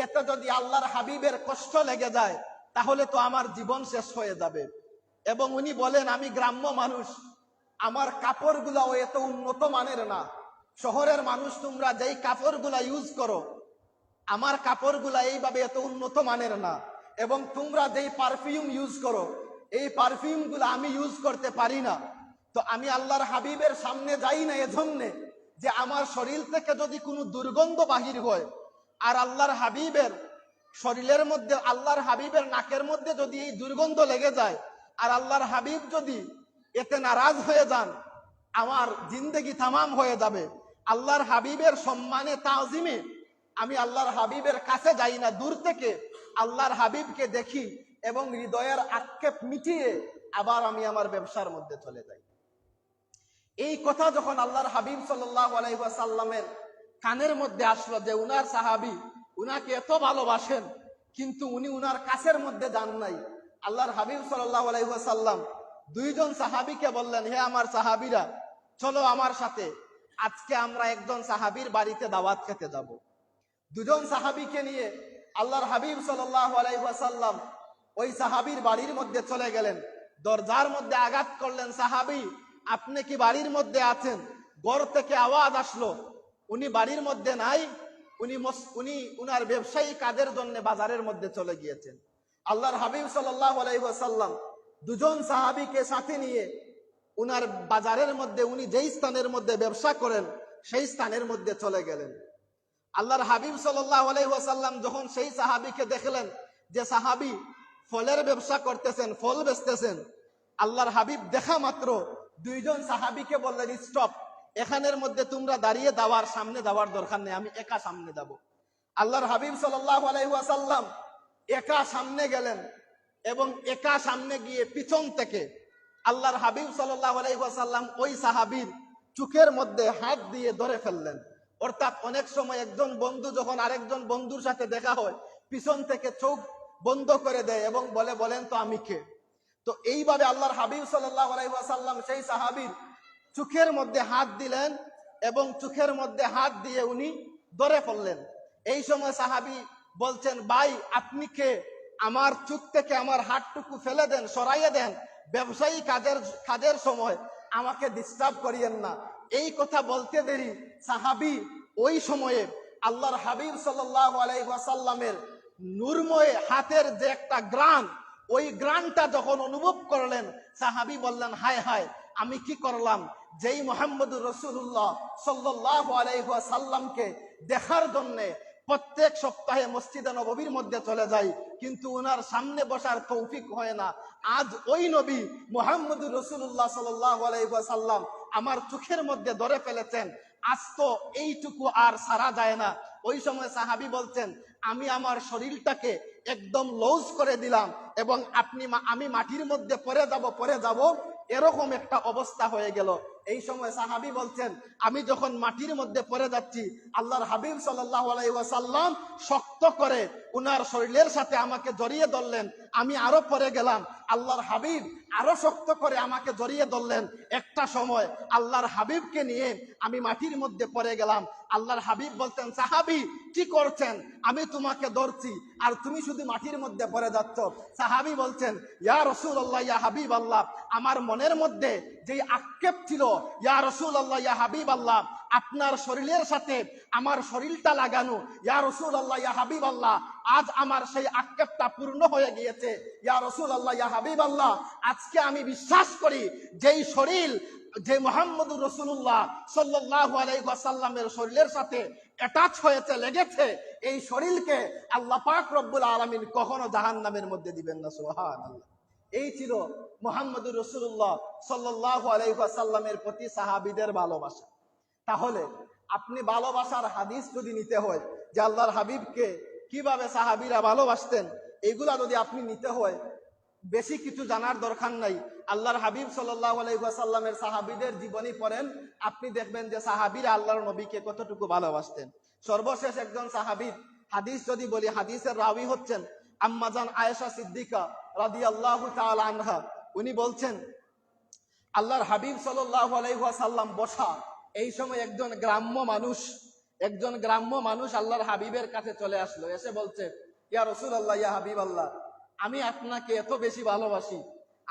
এতে যদি আল্লাহর হাবিবের কষ্ট লেগে যায় তাহলে তো আমার জীবন শেষ হয়ে যাবে। এবং উনি বলেন, আমি গ্রাম্য মানুষ, আমার কাপড়গুলাও এত উন্নত মানের না। শহরের মানুষ তোমরা যেই কাপড়গুলা ইউজ করো, আমার কাপড়গুলা এইভাবে এত উন্নত মানের না। এবং তোমরা যেই পারফিউম ইউজ করো, এই পারফিউমগুলো আমি ইউজ করতে পারি না। তো আমি আল্লাহর হাবিবের সামনে যাই না এজন্যে যে আমার শরীর থেকে যদি কোনো দুর্গন্ধ বাহির হয়, আর আল্লাহর হাবিবের শরীরের মধ্যে, আল্লাহর হাবিবের নাকের মধ্যে যদি এই দুর্গন্ধ লেগে যায়, আর আল্লাহর হাবিব যদি এতে নারাজ হয়ে যান, আমার জিন্দেগি তামাম হয়ে যাবে। আল্লাহর হাবিবের সম্মানে, তাজিমে আমি আল্লাহর হাবিবের কাছে যাই না, দূর থেকে আল্লাহর হাবিবকে দেখি এবং হৃদয়ের আক্ষেপ মিটিয়ে আবার আমি আমার ব্যবসার মধ্যে চলে যাই। এই কথা যখন আল্লাহর হাবিব সাল্লাল্লাহু আলাইহি ওয়াসাল্লামের কানের মধ্যে আসলো যে উনার সাহাবী উনাকে এত ভালোবাসেন, কিন্তু উনি উনার কাছের মধ্যে যান নাই, আল্লাহর হাবিব সাল্লাল্লাহু আলাইহি ওয়াসাল্লাম দুইজন সাহাবীকে বললেন, হে আমার সাহাবীরা, চলো আমার সাথে, আজকে আমরা একজন সাহাবীর বাড়িতে দাওয়াত খেতে যাব। দুজন সাহাবীকে নিয়ে আল্লাহর হাবিব সাল্লাল্লাহু আলাইহি ওয়াসাল্লাম ওই সাহাবীর বাড়ির মধ্যে চলে গেলেন। দরজার মধ্যে আঘাত করলেন, সাহাবী আপনি কি বাড়ির মধ্যে আছেন? ঘর থেকে আওয়াজ আসলো, উনি বাড়ির মধ্যে নাই। উনি উনার ব্যবসায়ী কাজের জন্য বাজারের মধ্যে চলে গিয়েছেন। আল্লাহর হাবিব সাল্লাল্লাহু আলাইহি ওয়াসাল্লাম দুজন সাহাবীকে সাথে নিয়ে উনার বাজারের মধ্যে, উনি যেই স্থানের মধ্যে ব্যবসা করেন সেই স্থানের মধ্যে চলে গেলেন। আল্লাহর হাবিব সাল্লাল্লাহু আলাইহি ওয়াসাল্লাম যখন সেই সাহাবীকে দেখলেন যে সাহাবী ফলের ব্যবসা করতেছেন, ফল বেচতেছেন, আল্লাহর হাবিব দেখা মাত্র দুইজন সাহাবীকে বললেন, স্টপ, এখানের মধ্যে তোমরা দাঁড়িয়ে দাওয়ার সামনে যাওয়ার দরকার নেই, আমি একা সামনে যাব। আল্লাহর হাবিব সাল্লাল্লাহু আলাইহি ওয়াসাল্লাম একা সামনে গেলেন এবং একা সামনে গিয়ে পিছন থেকে আল্লাহর হাবিব সাল্লাল্লাহু আলাইহি ওয়াসাল্লাম ওই সাহাবীর চোখের মধ্যে হাত দিয়ে ধরে ফেললেন। অর্থাৎ অনেক সময় একজন বন্ধু যখন আরেকজন বন্ধুর সাথে দেখা হয়, পিছন থেকে চোখ বন্ধ করে দেয় এবং বলে, বলেন তো আমি কে? তো এইভাবে আল্লাহর হাবিব সাল্লাল্লাহু আলাইহি ওয়াসাল্লাম সেই সাহাবীর চোখের মধ্যে হাত দিলেন এবং চোখের মধ্যে হাত দিয়ে উনি ধরে ফেললেন। এই সময় সাহাবী বলছেন, ভাই আপনি কে? আমার চোখ থেকে আমার হাতটুকু ফেলে দেন, সরাইয়ে দেন, ব্যবসায়ী কাজের সময় আমাকে ডিস্টার্ব করিয়েন না। এই কথা বলতে দেরি সাহাবী ওই সময়ে আল্লাহর হাবিব সাল্লাল্লাহু আলাইহি ওয়াসাল্লামের নূরময় হাতের যে একটা গ্রান, ওই গ্রানটা যখন অনুভব করলেন, সাহাবী বললেন, হায় হায় আমি কি করলাম? যেই মুহাম্মদুর রাসূলুল্লাহ সাল্লাল্লাহু আলাইহি ওয়াসাল্লামকে দেখার জন্য প্রত্যেক সপ্তাহে মসজিদে নববীর মধ্যে চলে যাই, কিন্তু ওনার সামনে বসার তৌফিক হয় না, আজ ওই নবী মুহাম্মদুর রাসূলুল্লাহ সাল্লাল্লাহু আলাইহি ওয়াসাল্লাম আমার চোখের মধ্যে ধরে ফেলেছেন, আজ তো এইটুকু আর সারা যায় না। ওই সময় সাহাবী বলছেন, আমি আমার শরীরটাকে একদম লউজ করে দিলাম এবং আমি মাটির মধ্যে পড়ে যাব এরকম একটা অবস্থা হয়ে গেল। এই সময় সাহাবী বলছেন, আমি যখন মাটির মধ্যে পড়ে যাচ্ছি, আল্লাহর হাবিব সাল্লাল্লাহু আলাইহি ওয়াসাল্লাম শক্ত করে উনার শরীরের সাথে আমাকে জড়িয়ে ধরলেন, আমি আরো পড়ে গেলাম, আল্লাহর হাবিব আরো শক্ত করে আমাকে জড়িয়ে ধরলেন। একটা সময় আল্লাহর হাবিবকে নিয়ে আমি মাটির মধ্যে পড়ে গেলাম। আল্লাহর হাবিব বলতেন, সাহাবী কি করছেন? আমি তোমাকে ধরছি আর তুমি শুধু মাটির মধ্যে পড়ে যাচ্ছ। সাহাবী বলছেন, ইয়া রাসূলুল্লাহ, ইয়া হাবিব আল্লাহ, আমার মনের মধ্যে যেই আক্ষেপ ছিল, ইয়া রাসূলুল্লাহ, ইয়া হাবিব আল্লাহ, আপনার শরীরের সাথে আমার শরীরটা লাগানো, ইয়া রাসূলুল্লাহ, ইয়া হাবিব আল্লাহ, আজ আমার সেই আক্ষেপটা পূর্ণ হয়ে গিয়েছে। ইয়া রাসূলুল্লাহ, ইয়া হাবিব আল্লাহ, আজকে আমি বিশ্বাস করি যেই শরীর যে মুহাম্মদুর রাসূলুল্লাহ সাল্লাল্লাহু আলাইহি ওয়াসাল্লামের শরীরের সাথে অ্যাটাচ হয়েছে, লেগেছে, এই শরীরকে আল্লাহ পাক রব্বুল আলামিন কখনো জাহান্নামের মধ্যে দিবেন না। সুবহানাল্লাহ। এই ছিল মুহাম্মদুর রাসূলুল্লাহ সাল্লাল্লাহু আলাইহি ওয়াসাল্লামের প্রতি সাহাবীদের ভালোবাসা। তাহলে আপনি ভালোবাসার হাদিস যদি নিতে হয় যে আল্লাহর হাবিবকে কিভাবে সাহাবীরা ভালোবাসতেন, এগুলা যদি আপনি নিতে হয়, বেশি কিছু জানার দরকার নাই। আল্লাহর হাবিব সাল্লাল্লাহু আলাইহি ওয়াসাল্লামের সাহাবীদের জীবনী পড়েন, আপনি দেখবেন যে সাহাবীরা আল্লাহর নবীকে কতটুকু ভালোবাসতেন। সর্বশেষ একজন সাহাবীর হাদিস যদি বলি, হাদিসের রাবি হচ্ছেন আম্মাজান আয়েশা সিদ্দিকা রাদিয়াল্লাহু তাআলা আনহা। উনি বলছেন, আল্লাহর হাবিব সাল্লাল্লাহু আলাইহি ওয়াসাল্লাম বসা, এই সময় একজন গ্রাম্য মানুষ আল্লাহর হাবিবের কাছে চলে আসলো, এসে বলছে, ইয়া রাসূলুল্লাহ, ইয়া হাবিব আল্লাহ, আমি আপনাকে এত বেশি ভালোবাসি,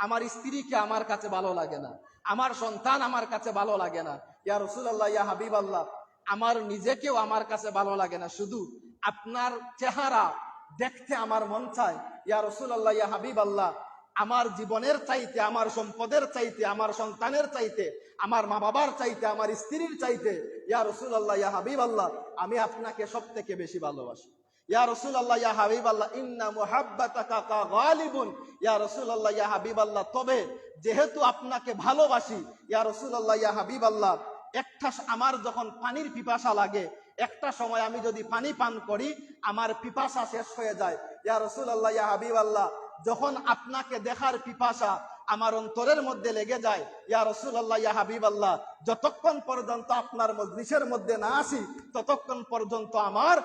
আমার স্ত্রীকে আমার কাছে ভালো লাগে না, আমার সন্তান আমার কাছে ভালো লাগে না, ইয়া রাসূলুল্লাহ, ইয়া হাবিব আল্লাহ, আমার নিজেকেও আমার কাছে ভালো লাগে না, শুধু আপনার চেহারা দেখতে আমার মন চায়। ইয়া রাসূলুল্লাহ, ইয়া হাবিব আল্লাহ, আমার জীবনের চাইতে, আমার সম্পদের চাইতে, আমার সন্তানের চাইতে, আমার মা বাবার চাইতে, আমার স্ত্রীর চাইতে, ইয়া রাসূলুল্লাহ, ইয়া হাবিব আল্লাহ, আমি আপনাকে সবথেকে বেশি ভালোবাসি। ইয়া রাসূলুল্লাহ, ইয়া হাবিব আল্লাহ, ইন্না মুহাব্বাতাকা গালিবুন, ইয়া রাসূলুল্লাহ, ইয়া হাবিব আল্লাহ, তবে যেহেতু আপনাকে ভালোবাসি, ইয়া রাসূলুল্লাহ, ইয়া হাবিব আল্লাহ, আমার যখন পানির পিপাসা লাগে, একটা সময় আমি যদি পানি পান করি আমার পিপাসা শেষ হয়ে যায়। ইয়া রাসূলুল্লাহ, ইয়া হাবিব আল্লাহ, যখন আপনাকে দেখার পিপাসা আমার অন্তরের মধ্যে লেগে যায়, ইয়া রাসূলুল্লাহ, ইয়া হাবিব আল্লাহ, যতক্ষণ পর্যন্ত আপনার মজলিসের মধ্যে না আসি ততক্ষণ পর্যন্ত আমার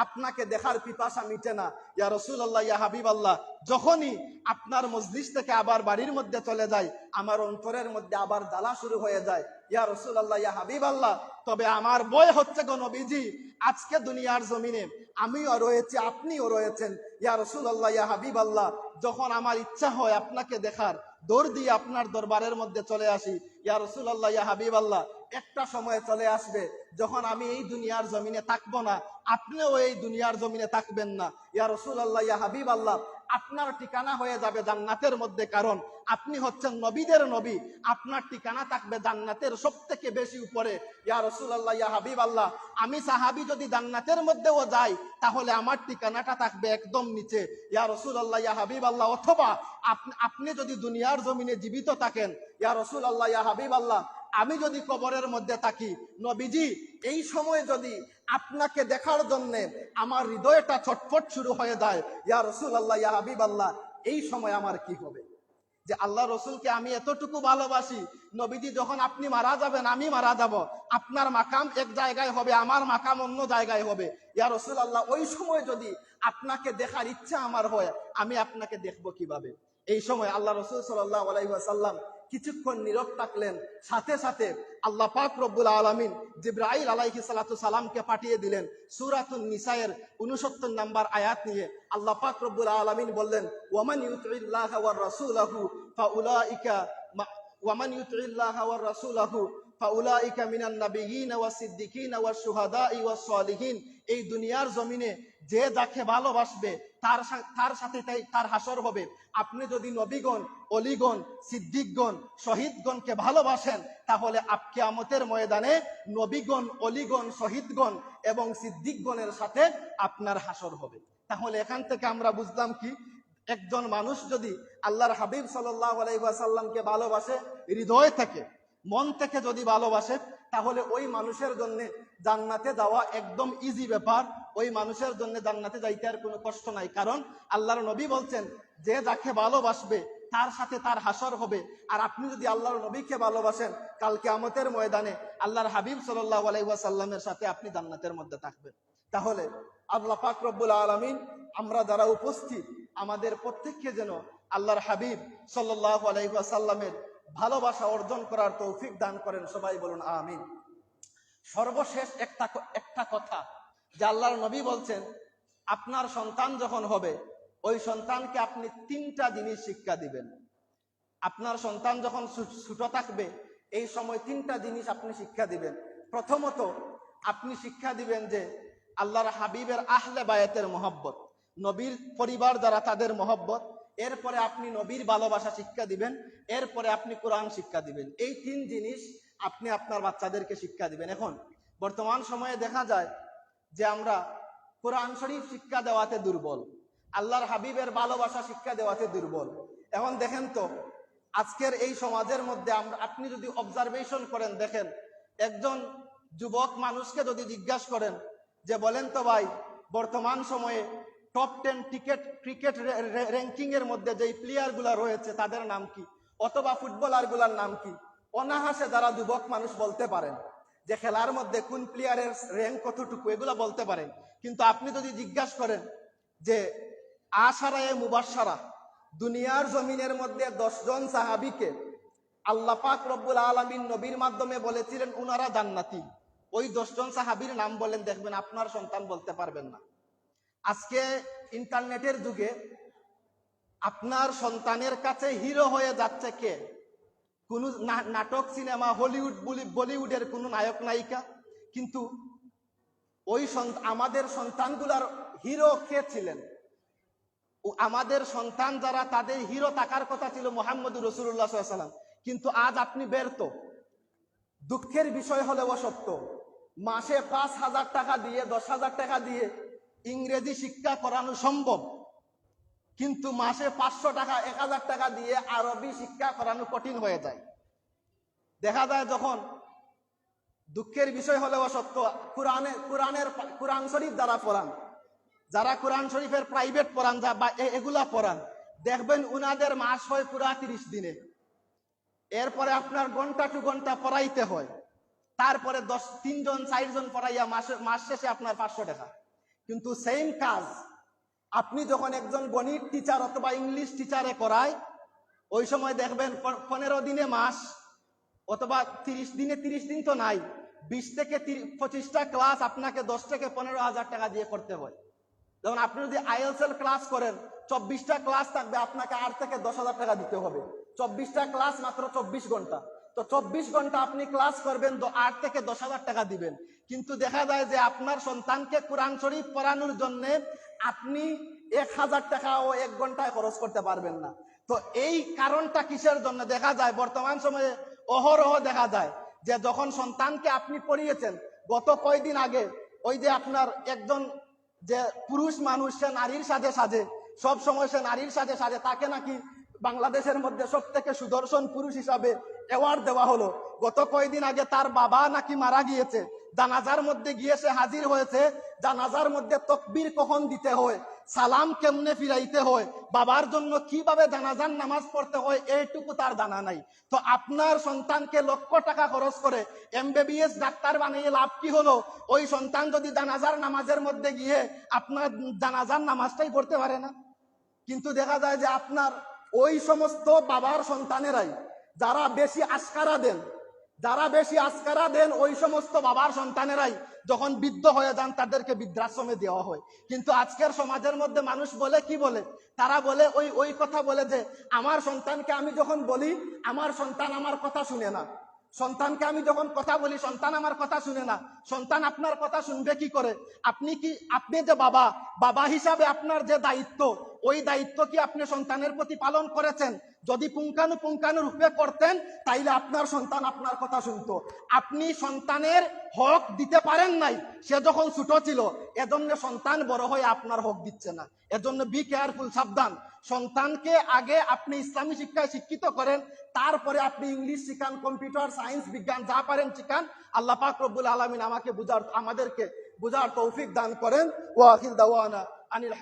আপনাকে দেখার পিপাসা মিটে না। ইয়া রাসূলুল্লাহ, ইয়া হাবিব আল্লাহ, যখনই আপনার মজলিস থেকে আবার বাড়ির মধ্যে চলে যায় আমার অন্তরের মধ্যে আবার জ্বালা শুরু হয়ে যায়। ইয়া রাসূলুল্লাহ, ইয়া হাবিব আল্লাহ, তবে আমার ভয় হচ্ছে গো নবীজি, আজকে দুনিয়ার জমিনে আমিও রয়েছি, আপনিও রয়েছেন। ইয়া রাসূলুল্লাহ, ইয়া হাবিব আল্লাহ, যখন আমার ইচ্ছা হয় আপনাকে দেখার, দৌড় দিয়ে আপনার দরবারের মধ্যে চলে আসি। ইয়া রাসূলুল্লাহ, ইয়া হাবিব আল্লাহ, একটা সময় চলে আসবে যখন আমি এই দুনিয়ার জমিনে থাকবো না, আপনিও এই দুনিয়ার জমিনে থাকবেন না। ইয়া রাসূলুল্লাহ, ইয়া হাবিব আল্লাহ, আপনার ঠিকানা হয়ে যাবে জান্নাতের মধ্যে, কারণ আপনি হচ্ছেন নবীদের নবী, আপনার ঠিকানা থাকবে জান্নাতের সবথেকে বেশি উপরে। ইয়া রাসূলুল্লাহ, ইয়া হাবিব আল্লাহ, আমি সাহাবী যদি জান্নাতের মধ্যেও যাই তাহলে আমার ঠিকানাটা থাকবে একদম নিচে। ইয়া রাসূলুল্লাহ, ইয়া হাবিব আল্লাহ, অথবা আপনি যদি দুনিয়ার জমিনে জীবিত থাকেন, ইয়া রাসূলুল্লাহ, ইয়া হাবিব আল্লাহ, আমি যদি কবরের মধ্যে থাকি, নবীজি এই সময় যদি আপনাকে দেখার জন্য আমার হৃদয়টা ছটফট শুরু হয়ে যায়, ইয়া রাসূলুল্লাহ, ইয়া হাবিব আল্লাহ, এই সময় আমার কি হবে? যে আল্লাহ রসুলকে আমি এতটুকু ভালোবাসি, নবীজি যখন আপনি মারা যাবেন, আমি মারা যাব, আপনার মাকাম এক জায়গায় হবে, আমার মাকাম অন্য জায়গায় হবে। ইয়া রাসূলুল্লাহ, ওই সময় যদি আপনাকে দেখার ইচ্ছা আমার হয়, আমি আপনাকে দেখব কিভাবে? এই সময় আল্লাহ রসুল সাল্লাল্লাহু আলাইহি ওয়াসাল্লাম কিছুক্ষণ নীরব থাকলেন। সাথে সাথে আল্লাহ পাক রব্বুল আলামিন জিবরাইল আলাইহিস সালাতু সালামকে পাঠিয়ে দিলেন। সূরাতুন নিসায়ের 69 নম্বর আয়াত নিয়ে আল্লাহ পাক রব্বুল আলামিন বললেন, ওয়ামান ইউতিল্লাহ ওয়ার রাসূলাহু ফাউলাইকা ওয়ামান ইউতিল্লাহ ওয়ার রাসূলাহু ফাউলাইকা মিনান নাবিয়িন ওয়াস সিদ্দিকিন ওয়াস শুহাদাই ওয়াস সালিহিন। এই দুনিয়ার জমিনে যে যাকে ভালোবাসবে তার সাথে তার হাসর হবে। আপনি যদি নবীগণ, অলিগণ, সিদ্দিকগণ, শহীদগণকে ভালোবাসেন, তাহলে কিয়ামতের ময়দানে নবীগণ, অলিগণ, শহীদগণ এবং সিদ্দিকগণের সাথে আপনার হাসর হবে। তাহলে এখান থেকে আমরা বুঝলাম কি, একজন মানুষ যদি আল্লাহর হাবিব সাল্লাল্লাহু আলাইহি ওয়াসাল্লামকে ভালোবাসে, হৃদয় থেকে, মন থেকে যদি ভালোবাসে, তাহলে ওই মানুষের জন্য জান্নাতে যাওয়া একদম ইজি ব্যাপার। ওই মানুষের জন্য জান্নাতে যাইতে আর কোনো কষ্ট নাই, কারণ আল্লাহর নবী বলছেন যে যাকে ভালোবাসবে তার সাথে তার হাসর হবে। আর আপনি যদি আল্লাহর নবীকে ভালোবাসেন, কাল কিয়ামতের ময়দানে আল্লাহর হাবিব সাল্লাল্লাহু আলাইহি ওয়াসাল্লামের সাথে আপনি জান্নাতের মধ্যে থাকবেন। তাহলে আল্লাহ পাক রব্বুল আলামিন আমরা যারা উপস্থিত, আমাদের প্রত্যেককে যেন আল্লাহর হাবিব সাল্লাল্লাহু আলাইহি ওয়াসাল্লামের ভালোবাসা অর্জন করার তৌফিক দান করেন। সবাই বলুন আমিন। সর্বশেষ একটা কথা, যে আল্লাহর নবী বলছেন আপনার সন্তান যখন হবে, ওই সন্তানকে আপনি 3টা জিনিস শিক্ষা দিবেন। আপনার সন্তান যখন ছোট থাকবে, এই সময় 3টা জিনিস আপনি শিক্ষা দিবেন। প্রথমত আপনি শিক্ষা দিবেন যে আল্লাহর হাবিবের আহলে বায়াতের মহব্বত, নবীর পরিবার যারা তাদের মহব্বত। এরপরে আপনি নবীর ভালোবাসা শিক্ষা দিবেন। এরপরে আপনি কোরআন শিক্ষা দিবেন। এই 3 জিনিস আপনি আপনার বাচ্চাদেরকে শিক্ষা দিবেন। এখন বর্তমান সময়ে দেখা যায় যে আমরা কোরআন শরীফ শিক্ষা দেওয়াতে দুর্বল, আল্লাহর হাবিবের ভালোবাসা শিক্ষা দেওয়াতে দুর্বল। এখন দেখেন তো, আজকের এই সমাজের মধ্যে আপনি যদি অবজারভেশন করেন, দেখেন একজন যুবক মানুষকে যদি জিজ্ঞাসা করেন যে বলেন তো ভাই, বর্তমান সময়ে টপ 10 ক্রিকেট র্যাঙ্কিং এর মধ্যে যেই প্লেয়ার গুলা রয়েছে তাদের নাম কি, অথবা ফুটবলার গুলার নাম কি, অনাহাসে যারা যুবক মানুষ বলতে পারেন যে খেলার মধ্যে কোন প্লেয়ারের র্যাঙ্ক কতটুকু, এগুলা বলতে পারেন। কিন্তু আপনি যদি জিজ্ঞাসা করেন যে আশারায়ে মুবাশশারা, দুনিয়ার জমিনের মধ্যে 10 জন সাহাবীকে আল্লাহ পাক রব্বুল আলামিন নবীর মাধ্যমে বলেছিলেন উনারা জান্নাতি, ওই 10 জন সাহাবীর নাম বলেন, দেখবেন আপনার সন্তান বলতে পারবেন না। আজকে ইন্টারনেটের যুগে আপনার সন্তানের কাছে হিরো হয়ে যাচ্ছে কে? কোন নাটক, সিনেমা, হলিউড, বলিউডের কোন নায়ক নায়িকা। কিন্তু ওই আমাদের সন্তানগুলার হিরো কে ছিলেন? আমাদের সন্তান যারা, তাদের হিরো থাকার কথা ছিল মুহাম্মদুর রাসূলুল্লাহ সাল্লাল্লাহু আলাইহি ওয়াসাল্লাম। কিন্তু আজ আপনি ব্যর্থ। দুঃখের বিষয় হলেও সত্য, মাসে 5,000 টাকা দিয়ে, 10,000 টাকা দিয়ে ইংরেজি শিক্ষা করানো সম্ভব, কিন্তু মাসে 500 টাকা, 1,000 টাকা দিয়ে আরবি শিক্ষা করানো কঠিন হয়ে যায়। দেখা যায় যখন, দুঃখের বিষয় হলেও সত্য, কোরআন শরীফ যারা পড়ান, যারা কোরআন শরীফের প্রাইভেট পড়ান বা এগুলা পড়ান, দেখবেন উনাদের মাস হয় পুরা 30 দিনে। এরপরে আপনার ঘন্টা টু ঘন্টা পড়াইতে হয়, তারপরে 3 জন 4 জন পড়াইয়া মাস শেষে আপনার 500 টাকা। কিন্তু সেম কাজ আপনি যখন একজন গণিত টিচার অথবা ইংলিশ টিচারে করায়, ওই সময় দেখবেন 15 দিনে মাস, অথবা 30 দিনে 30 দিন তো নাই, 20 থেকে 25টা ক্লাস আপনাকে 10 থেকে 15,000 টাকা দিয়ে করতে হয়। যেমন আপনি যদি আইএলটিএস ক্লাস করেন, 24টা ক্লাস থাকবে, আপনাকে 8 থেকে 10,000 টাকা দিতে হবে। 24টা ক্লাস মাত্র 24 ঘন্টা। তো তো 24 ঘন্টা আপনি ক্লাস করবেন, 8 থেকে 10,000 টাকা দিবেন, কিন্তু দেখা যায় যে আপনার সন্তানকে কোরআন শরীফ পড়ানোর জন্য আপনি 1,000 টাকাও 1 ঘন্টায় খরচ করতে পারবেন না। তো এই কারণটা কিসের জন্য? দেখা যায় বর্তমান সময়ে অহরহ দেখা যায় যে যখন সন্তানকে আপনি পড়িয়েছেন, গত কয়দিন আগে ওই যে আপনার একজন যে পুরুষ মানুষ, সে নারীর সাজে সাজে, সব সময় সে নারীর সাজে সাজে, তাকে নাকি বাংলাদেশের মধ্যে সব থেকে সুদর্শন পুরুষ হিসাবে অ্যাওয়ার্ড দেওয়া হলো। গত কয়দিন আগে তার বাবা নাকি মারা গিয়েছে, জানাজার মধ্যে গিয়ে সে হাজির হয়েছে, জানাজার মধ্যে তাকবীর কখন দিতে হয়, সালাম কেমনে ফিরাইতে হয়, বাবার জন্য কিভাবে জানাজার নামাজ পড়তে হয়, এইটুকু তার জানা নাই। তো আপনার সন্তানকে লক্ষ টাকা খরচ করে MBBS ডাক্তার বানিয়ে লাভ কি হলো? ওই সন্তান যদি জানাজার নামাজের মধ্যে গিয়ে আপনার জানাজার নামাজটাই পড়তে পারে না। কিন্তু দেখা যায় যে আপনার ওই সমস্ত বাবার সন্তানেরাই যারা বেশি আস্কারা দেন, ওই সমস্ত বাবার সন্তানেরাই যখন বৃদ্ধ হয়ে যান তাদেরকে বৃদ্ধাশ্রমে দেওয়া হয়। কিন্তু আজকের সমাজের মধ্যে মানুষ বলে কি বলে? তারা বলে ওই কথা বলে যে আমার সন্তানকে আমি যখন বলি, আমার সন্তান আমার কথা শুনে না। সন্তানকে আমি যখন কথা বলি, সন্তান আমার কথা শুনে না। সন্তান আপনার কথা শুনবে কি করে? আপনি যে বাবা হিসাবে আপনার যে দায়িত্ব, ওই দায়িত্ব কি আপনি সন্তানের প্রতি পালন করেছেন? যদি পুঙ্খানু রূপে করতেন, তাইলে আপনার সন্তান আপনার কথা শুনতো। আপনি সন্তানের হক দিতে পারেন নাই, সে যখন ছোট ছিল, এজন্য সন্তান বড় হয়ে আপনার হক দিচ্ছে না। এজন্য বি কেয়ারফুল, সাবধান। সন্তানকে আগে আপনি ইসলামী শিক্ষায় শিক্ষিত করেন, তারপরে আপনি ইংলিশ শিখান, কম্পিউটার, সায়েন্স, বিজ্ঞান যা পারেন শিখান। আল্লাহ পাক রব্বুল আলামিন আমাদেরকে বুঝার তৌফিক দান করেন। ওয়া আখির দাওয়ানা আনিল